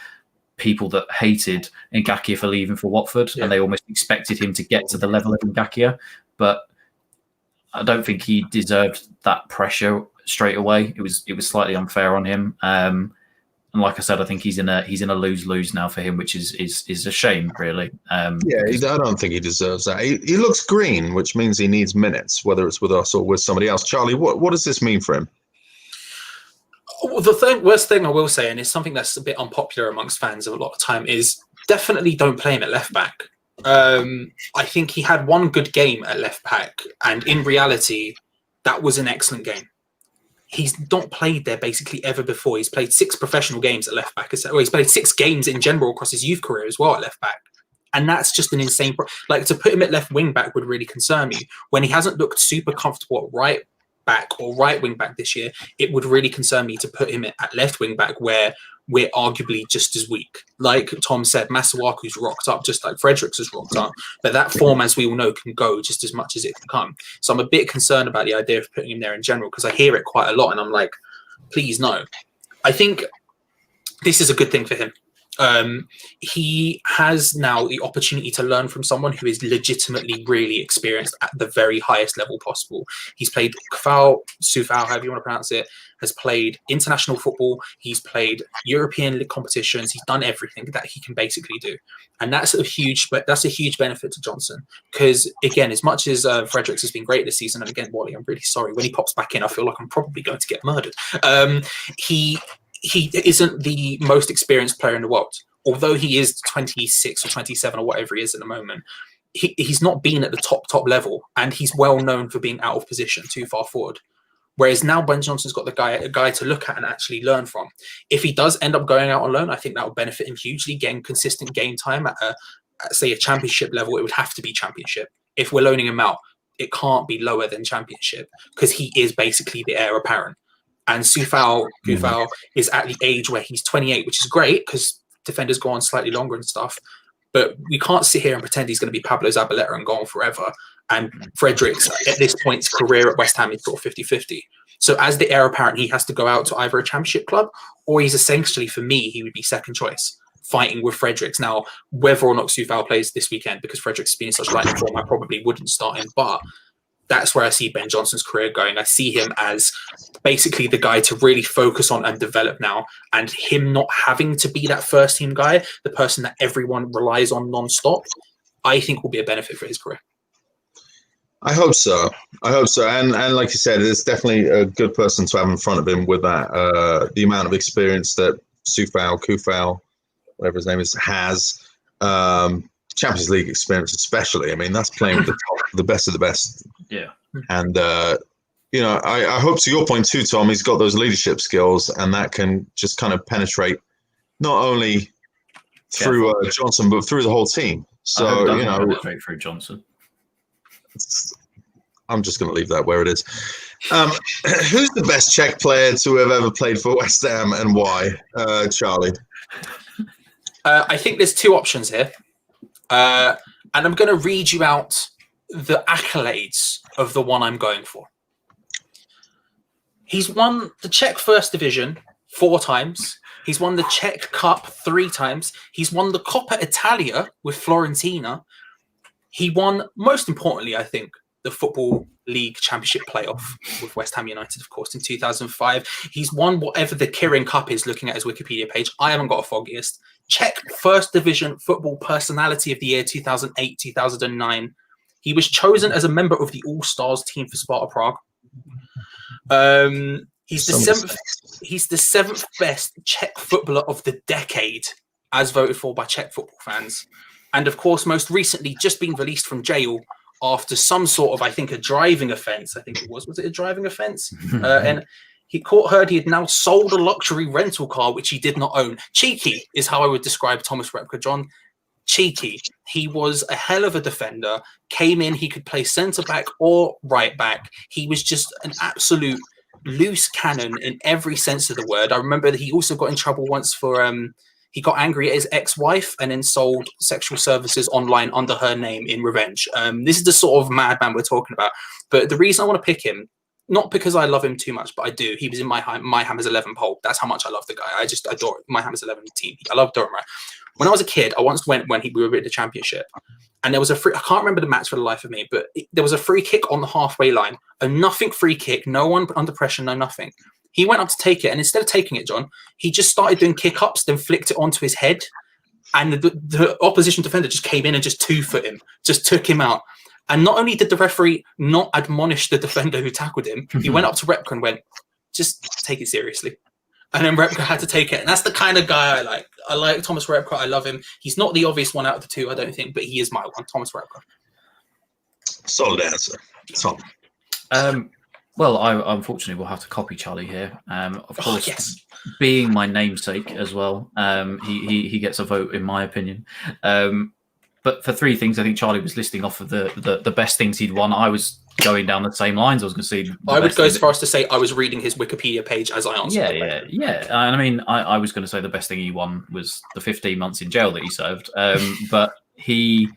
people that hated Ngakia for leaving for Watford, and they almost expected him to get to the level of Ngakia. But I don't think he deserved that pressure straight away. It was slightly unfair on him. And like I said, I think he's in a lose-lose now for him, which is a shame, really. I don't think he deserves that. He looks green, which means he needs minutes, whether it's with us or with somebody else. Charlie, what does this mean for him? Well, the worst thing I will say, and it's something that's a bit unpopular amongst fans a lot of time, is definitely don't play him at left back. I think he had one good game at left back, and in reality, that was an excellent game. He's not played there basically ever before. He's played 6 professional games at left back. He's played 6 games in general across his youth career as well at left back. And that's just an insane... to put him at left wing back would really concern me. When he hasn't looked super comfortable at right back or right wing back this year, it would really concern me to put him at left wing back where we're arguably just as weak. Like Tom said, Masuaku's rocked up just like Fredericks has rocked up, but that form, as we all know, can go just as much as it can come. So I'm a bit concerned about the idea of putting him there in general because I hear it quite a lot and I'm like, please no. I think this is a good thing for him. He has now the opportunity to learn from someone who is legitimately really experienced at the very highest level possible. He's played Sufal, however you want to pronounce it, has played international football. He's played European league competitions. He's done everything that he can basically do. And that's a huge benefit to Johnson. Because again, as much as Fredericks has been great this season, and again, Wally, I'm really sorry. When he pops back in, I feel like I'm probably going to get murdered. He isn't the most experienced player in the world. Although he is 26 or 27 or whatever he is at the moment, he's not been at the top level, and he's well known for being out of position too far forward. Whereas now Ben Johnson's got a guy to look at and actually learn from. If he does end up going out on loan, I think that would benefit him hugely, getting consistent game time at say a championship level. It would have to be championship. If we're loaning him out, it can't be lower than championship, because he is basically the heir apparent. And Kufal is at the age where he's 28, which is great because defenders go on slightly longer and stuff. But we can't sit here and pretend he's going to be Pablo Zabaleta and go on forever. And Fredericks, at this point, his career at West Ham is sort of 50-50. So as the heir apparent, he has to go out to either a championship club, or he's essentially, for me, he would be second choice, fighting with Fredericks. Now, whether or not Kufal plays this weekend, because Fredericks has been in such lightning form, I probably wouldn't start him. But that's where I see Ben Johnson's career going. I see him as basically the guy to really focus on and develop now, and him not having to be that first team guy, the person that everyone relies on non-stop, I think will be a benefit for his career. I hope so. And like you said, it's definitely a good person to have in front of him with that. The amount of experience that Kufal, whatever his name is, has. Champions League experience especially. I mean, that's playing with the best of the best. Yeah. And, I hope, to your point too, Tom, he's got those leadership skills, and that can just kind of penetrate not only through Johnson, but through the whole team. So, penetrate through Johnson. I'm just going to leave that where it is. Who's the best Czech player to have ever played for West Ham, and why? Charlie? I think there's two options here. And I'm going to read you out the accolades of the one I'm going for. He's won the Czech First Division 4 times. He's won the Czech Cup 3 times. He's won the Coppa Italia with Fiorentina. He won, most importantly, I think, the Football League Championship playoff with West Ham United, of course, in 2005. He's won whatever the Kirin Cup is, looking at his Wikipedia page. I haven't got a foggiest. Czech First Division Football Personality of the Year 2008-2009. He was chosen as a member of the All-Stars team for Sparta Prague. He's the seventh best Czech footballer of the decade, as voted for by Czech football fans. And of course, most recently, just been released from jail after some sort of, I think, a driving offence. I think it was. Was it a driving offence? And he heard he had now sold a luxury rental car, which he did not own. Cheeky is how I would describe Thomas Repka, John. Cheeky. He was a hell of a defender. Came in, he could play centre-back or right-back. He was just an absolute loose cannon in every sense of the word. I remember that he also got in trouble once for... he got angry at his ex-wife and then sold sexual services online under her name in revenge. This is the sort of madman we're talking about. But the reason I want to pick him, not because I love him too much, but I do. He was in my Hammers 11 poll. That's how much I love the guy. I just adore my Hammers 11 team. I love Durham. When I was a kid, I once went when we were at the championship, and there was a free. I can't remember the match for the life of me, but there was a free kick on the halfway line. A nothing free kick. No one under pressure. No nothing. He went up to take it, and instead of taking it, John, he just started doing kick-ups, then flicked it onto his head, and the opposition defender just came in and just 2-foot him, just took him out. And not only did the referee not admonish the defender who tackled him, he went up to Repka and went, just take it seriously. And then Repka had to take it. And that's the kind of guy I like. I like Thomas Repka. I love him. He's not the obvious one out of the two, I don't think, but he is my one, Thomas Repka. Solid answer. Tom. Well, I unfortunately will have to copy Charlie here. Of course, yes. Being my namesake as well, he gets a vote in my opinion. But for 3 things, I think Charlie was listing off of the best things he'd won. I was going down the same lines. I was going to say I would go as far as to say I was reading his Wikipedia page as I answered. Yeah. And I mean, I was going to say the best thing he won was the 15 months in jail that he served. But he,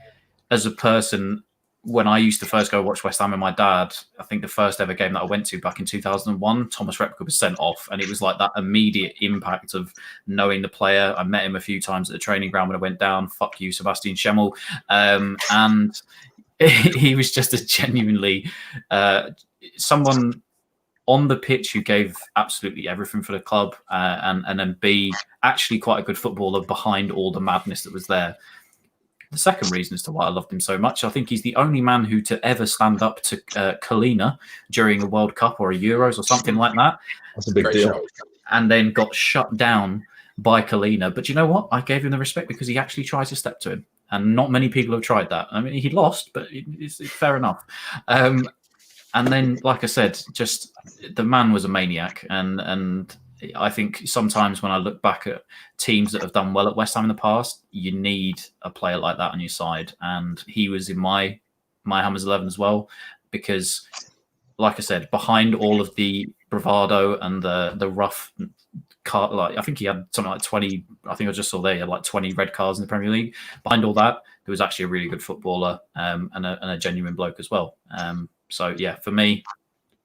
as a person, when I used to first go watch West Ham with my dad, I think the first ever game that I went to back in 2001, Thomas Repka was sent off, and it was like that immediate impact of knowing the player. I met him a few times at the training ground when I went down. Fuck you, Sebastian Schemmel. And he was just a genuinely someone on the pitch who gave absolutely everything for the club, and then B, actually quite a good footballer behind all the madness that was there. The second reason as to why I loved him so much, I think he's the only man who to ever stand up to Kalina during a World Cup or a Euros or something like that. That's a big deal. And then got shut down by Kalina. But you know what? I gave him the respect because he actually tried to step to him. And not many people have tried that. I mean, he lost, but it's fair enough. And then, like I said, just the man was a maniac. And I think sometimes when I look back at teams that have done well at West Ham in the past, you need a player like that on your side. And he was in my Hammers 11 as well, because, like I said, behind all of the bravado and the rough card, like I think he had something like 20. I think I just saw there he had like 20 red cards in the Premier League. Behind all that, there was actually a really good footballer and a genuine bloke as well. So yeah, for me,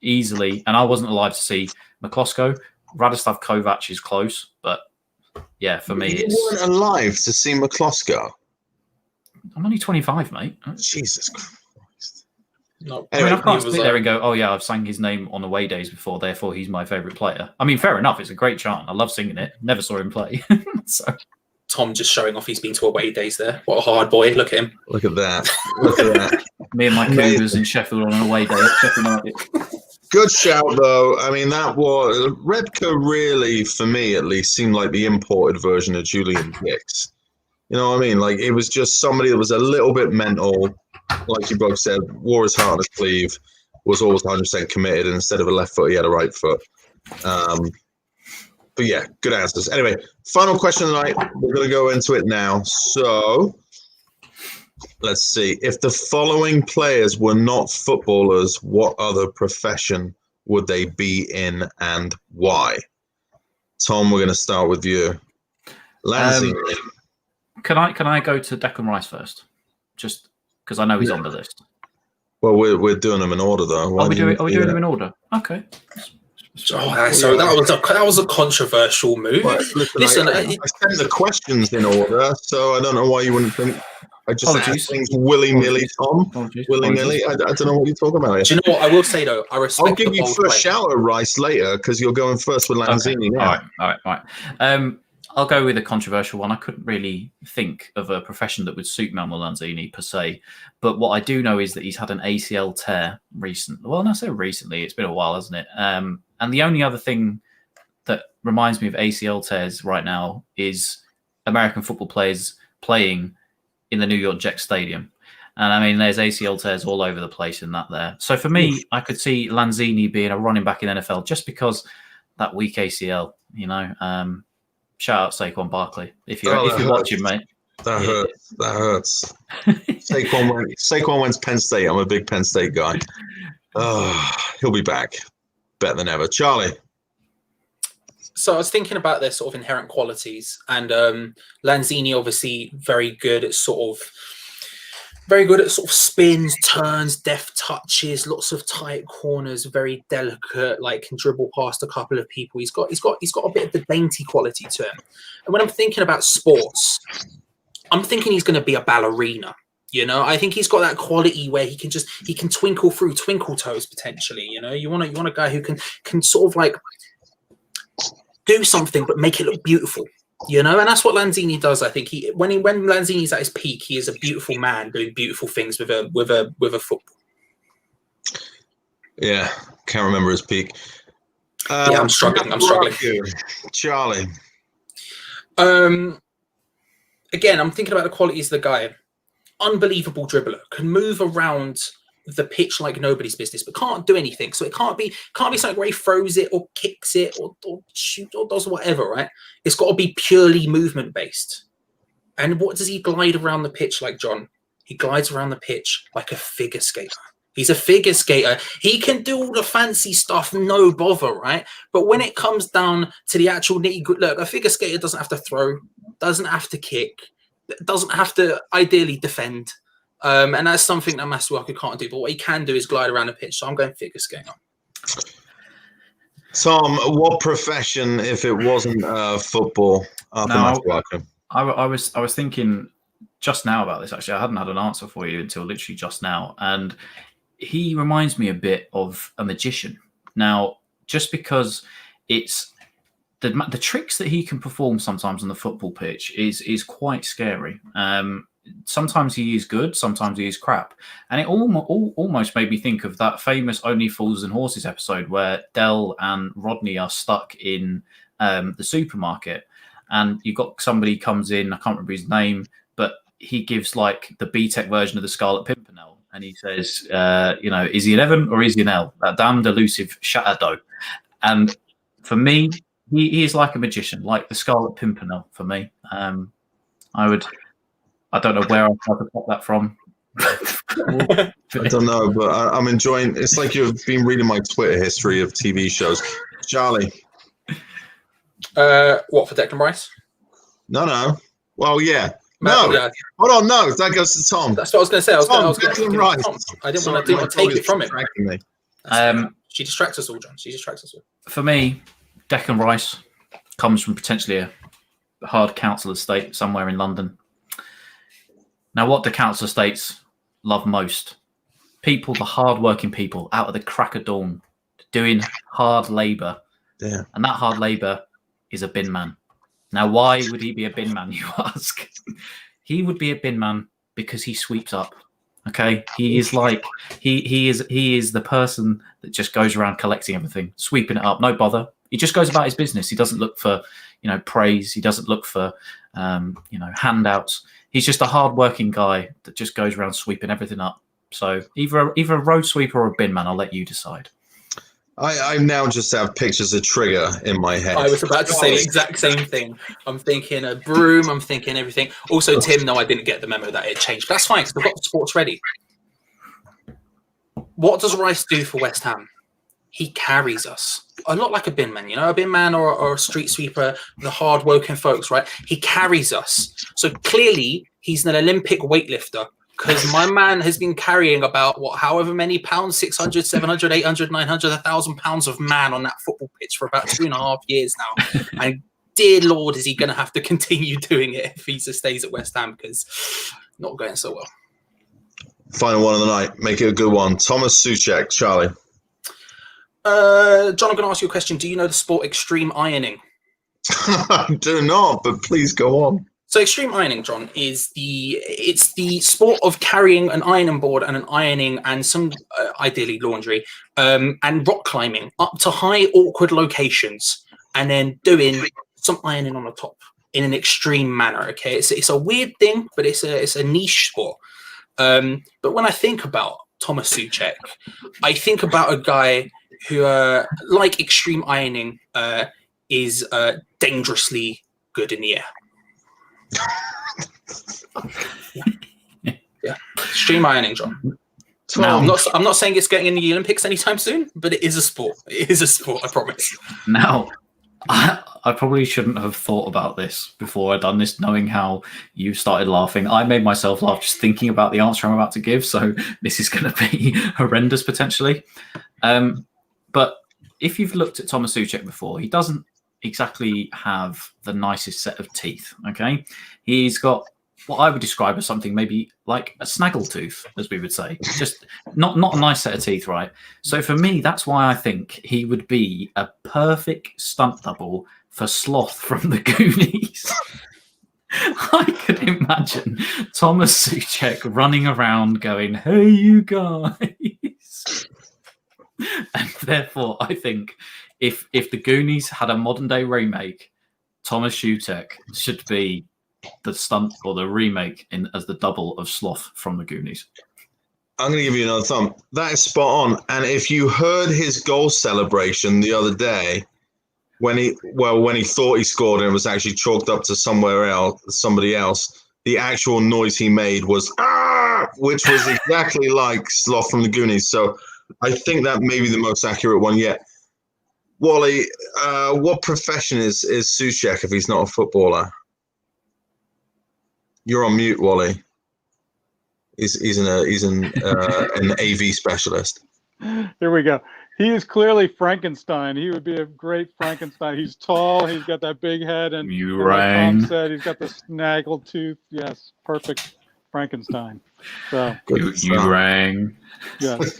easily, and I wasn't alive to see McCloskey. Radislav Kovac is close, but yeah, for me, you weren't alive to see McCloskey. I'm only 25, mate. Jesus Christ. No, I mean, I can't sit there and go, oh yeah, I've sang his name on away days before, therefore he's my favourite player. I mean, fair enough, it's a great chant. I love singing it. Never saw him play. So Tom just showing off he's been to away days there. What a hard boy. Look at him. Look at that. Look at that. Me and my Cougars in Sheffield on an away day at Sheffield United. Good shout, though. I mean, that was Repka really, for me at least, seemed like the imported version of Julian Dix. You know what I mean? Like, it was just somebody that was a little bit mental, like you both said, wore his heart on his sleeve, was always 100% committed, and instead of a left foot, he had a right foot. But yeah, good answers. Anyway, final question of the night. We're going to go into it now. So let's see. If the following players were not footballers, what other profession would they be in and why? Tom, we're going to start with you. Lanzini. Can I go to Declan Rice first? Just because I know he's on the list. Well, we're doing them in order, though. Are we doing them in order? Okay. Oh, so that was a controversial move. Well, listen, I sent the questions in order, so I don't know why you wouldn't think I just asked things willy-nilly, Tom. Willy-nilly. I don't know what you're talking about here. Do you know what I will say, though? I respect. I'll give you first shout at Rice later because you're going first with Lanzini now. All right. I'll go with a controversial one. I couldn't really think of a profession that would suit Manuel Lanzini per se, but what I do know is that he's had an ACL tear recently. Well, not so recently. It's been a while, hasn't it? And the only other thing that reminds me of ACL tears right now is American football players playing in the New York Jets Stadium. And I mean, there's ACL tears all over the place in that there. So for me, I could see Lanzini being a running back in the NFL just because that weak ACL, you know. Shout out Saquon Barkley if you're watching, mate. That hurts. That hurts. Saquon went to Penn State. I'm a big Penn State guy. He'll be back. Better than ever. Charlie. So I was thinking about their sort of inherent qualities, and Lanzini obviously very good at sort of spins, turns, deft touches, lots of tight corners, very delicate, like can dribble past a couple of people. He's got a bit of the dainty quality to him. And when I'm thinking about sports, I'm thinking he's going to be a ballerina. You know, I think he's got that quality where he can twinkle through twinkle toes potentially. You know, you want a guy who can sort of like do something but make it look beautiful. You know, and that's what Lanzini does. I think when Lanzini's at his peak, he is a beautiful man doing beautiful things with a football. Yeah, can't remember his peak. Yeah, I'm struggling. Charlie. Again, I'm thinking about the qualities of the guy. Unbelievable dribbler, can move around the pitch like nobody's business, but can't do anything. So it can't be something where he throws it or kicks it or shoots or does whatever, right? It's got to be purely movement based. And what does he glide around the pitch like, John? He glides around the pitch like a figure skater. He's a figure skater. He can do all the fancy stuff, no bother, right? But when it comes down to the actual nitty-gritty, look, a figure skater doesn't have to throw, doesn't have to kick, doesn't have to ideally defend. And that's something that Masuaku can't do. But what he can do is glide around the pitch. So I'm going figure skating. Tom, what profession, if it wasn't football, after Masuaku? I was thinking just now about this. Actually, I hadn't had an answer for you until literally just now, and he reminds me a bit of a magician. Now, just because it's the tricks that he can perform sometimes on the football pitch is quite scary. Sometimes he is good, sometimes he is crap. And it almost made me think of that famous Only Fools and Horses episode where Del and Rodney are stuck in the supermarket. And you've got somebody comes in, I can't remember his name, but he gives like the B-Tech version of the Scarlet Pimpernel. And he says, is he an Evan or is he an L? That damned elusive shadow. And for me, he is like a magician, like the Scarlet Pimpernel for me. I don't know where I'll try to pop that from. I don't know, but I'm enjoying. It's like you've been reading my Twitter history of TV shows. Charlie. What, for Declan Rice? No. Well, yeah. No. Yeah. Hold on. No, that goes to Tom. That's what I was going to say. I was going Declan Rice. I didn't want to take it from him. She distracts us all, John. She distracts us all. For me, Declan Rice comes from potentially a hard council estate somewhere in London. Now, what do council estates love most? People, the hard-working people, out of the crack of dawn, doing hard labour. Yeah. And that hard labour is a bin man. Now, why would he be a bin man, you ask? He would be a bin man because he sweeps up. Okay, he is like he is the person that just goes around collecting everything, sweeping it up, no bother. He just goes about his business. He doesn't look for praise. He doesn't look for handouts. He's just a hard-working guy that just goes around sweeping everything up. So either a road sweeper or a bin man. I'll let you decide. I now just have pictures of Trigger in my head. I was about to say the exact same thing. I'm thinking a broom. I'm thinking everything. Also, Tim, no, I didn't get the memo that it changed. But that's fine because I've got the sports ready. What does Rice do for West Ham? He carries us. A lot like a bin man, a bin man or a street sweeper, the hard-working folks, right? He carries us. So clearly, he's an Olympic weightlifter. Because my man has been carrying about, however many pounds, 600, 700, 800, 900, 1,000 pounds of man on that football pitch for about 2.5 years now. And dear Lord, is he going to have to continue doing it if he stays at West Ham? Because not going so well. Final one of the night. Make it a good one. Thomas Souček, Charlie. John, I'm going to ask you a question. Do you know the sport extreme ironing? I do not, but please go on. So extreme ironing, John, it's the sport of carrying an ironing board and an ironing and some ideally laundry and rock climbing up to high awkward locations and then doing some ironing on the top in an extreme manner. Okay, it's a weird thing, but it's a niche sport. But when I think about Thomas Souček, I think about a guy who, like extreme ironing, is dangerously good in the air. Yeah, extreme ironing, John. Now, I'm not saying it's getting in the Olympics anytime soon, but it is a sport. It is a sport, I promise. Now, I probably shouldn't have thought about this before I'd done this, knowing how you started laughing. I made myself laugh just thinking about the answer I'm about to give, so this is going to be horrendous potentially. But if you've looked at Thomas Souček before, he doesn't exactly have the nicest set of teeth. Okay, he's got what I would describe as something maybe like a snaggletooth, as we would say, just not a nice set of teeth, right? So for me, that's why I think he would be a perfect stunt double for Sloth from the Goonies. I could imagine Thomas Souček running around going, "Hey, you guys," and therefore I think if the Goonies had a modern day remake, Thomas Souček should be the stunt or the remake as the double of Sloth from the Goonies. I'm going to give you another thumb. That is spot on. And if you heard his goal celebration the other day, when he thought he scored and it was actually chalked up to somebody else, the actual noise he made was "ah," which was exactly like Sloth from the Goonies. So I think that may be the most accurate one yet. Wally, what profession is Souček if he's not a footballer? You're on mute, Wally. He's an AV specialist. Here we go. He is clearly Frankenstein. He would be a great Frankenstein. He's tall. He's got that big head, and like Tom said, he's got the snaggled tooth. Yes, perfect Frankenstein. So you rang. Yes.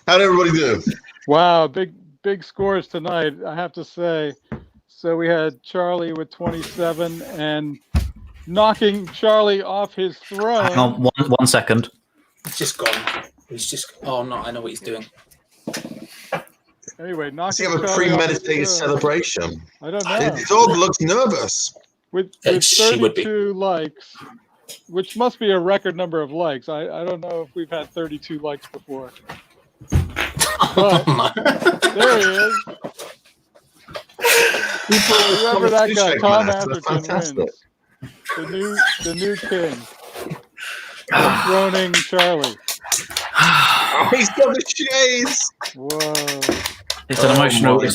How'd everybody do? Wow, big scores tonight, I have to say. So we had Charlie with 27 and knocking Charlie off his throne. Hang on, one second. He's just gone. Oh no, I know what he's doing. Anyway, Does he knocking have a Charlie off his premeditated throne. celebration? I don't know. The dog looks nervous. With She would be. 32 likes, which must be a record number of likes. I don't know if we've had 32 likes before. But there he is. Whoever that guy, Tom Atherton wins. The new king. Throning Charlie. Oh, he's got the shades. Whoa. It's an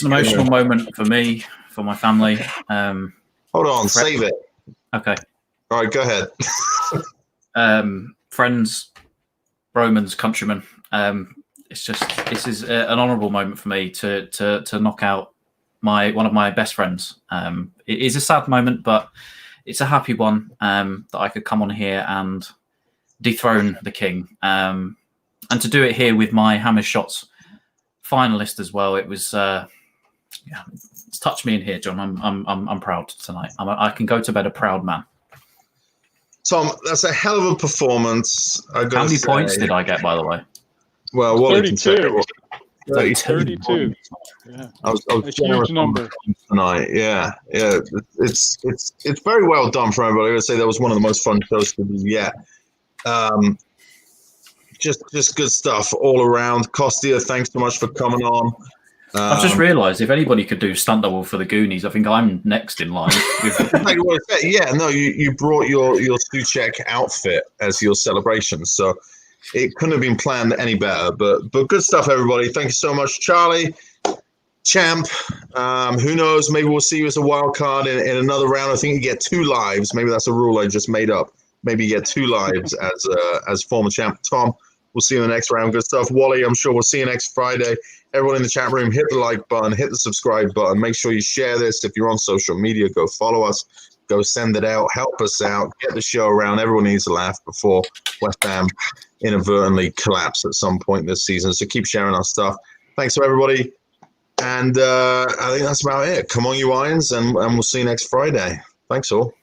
emotional moment for me, for my family. Hold on, save it. Okay. All right, go ahead. Friends, Romans, countrymen. This is an honourable moment for me to knock out one of my best friends. It is a sad moment, but it's a happy one that I could come on here and dethrone the king, and to do it here with my Hammer Shots finalist as well. It was it's touched me in here, John. I'm proud tonight. I can go to bed a proud man. Tom, that's a hell of a performance. How many points did I get, by the way? Well, Wally can check it. 32. Yeah. I was a huge number tonight. Yeah. It's very well done for everybody. I would say that was one of the most fun shows to do yet. Just good stuff all around. Costia, thanks so much for coming on. I've just realised if anybody could do stunt double for the Goonies, I think I'm next in line. Yeah, no, you brought your Suchek outfit as your celebration, so it couldn't have been planned any better. But good stuff, everybody. Thank you so much, Charlie, champ. Who knows? Maybe we'll see you as a wild card in another round. I think you get 2 lives. Maybe that's a rule I just made up. Maybe you get 2 lives as former champ. Tom, we'll see you in the next round. Good stuff. Wally, I'm sure we'll see you next Friday. Everyone in the chat room, hit the like button, hit the subscribe button. Make sure you share this. If you're on social media, go follow us. Go send it out. Help us out. Get the show around. Everyone needs to laugh before West Ham inadvertently collapse at some point this season. So keep sharing our stuff. Thanks to everybody. And I think that's about it. Come on, you Irons, and we'll see you next Friday. Thanks all.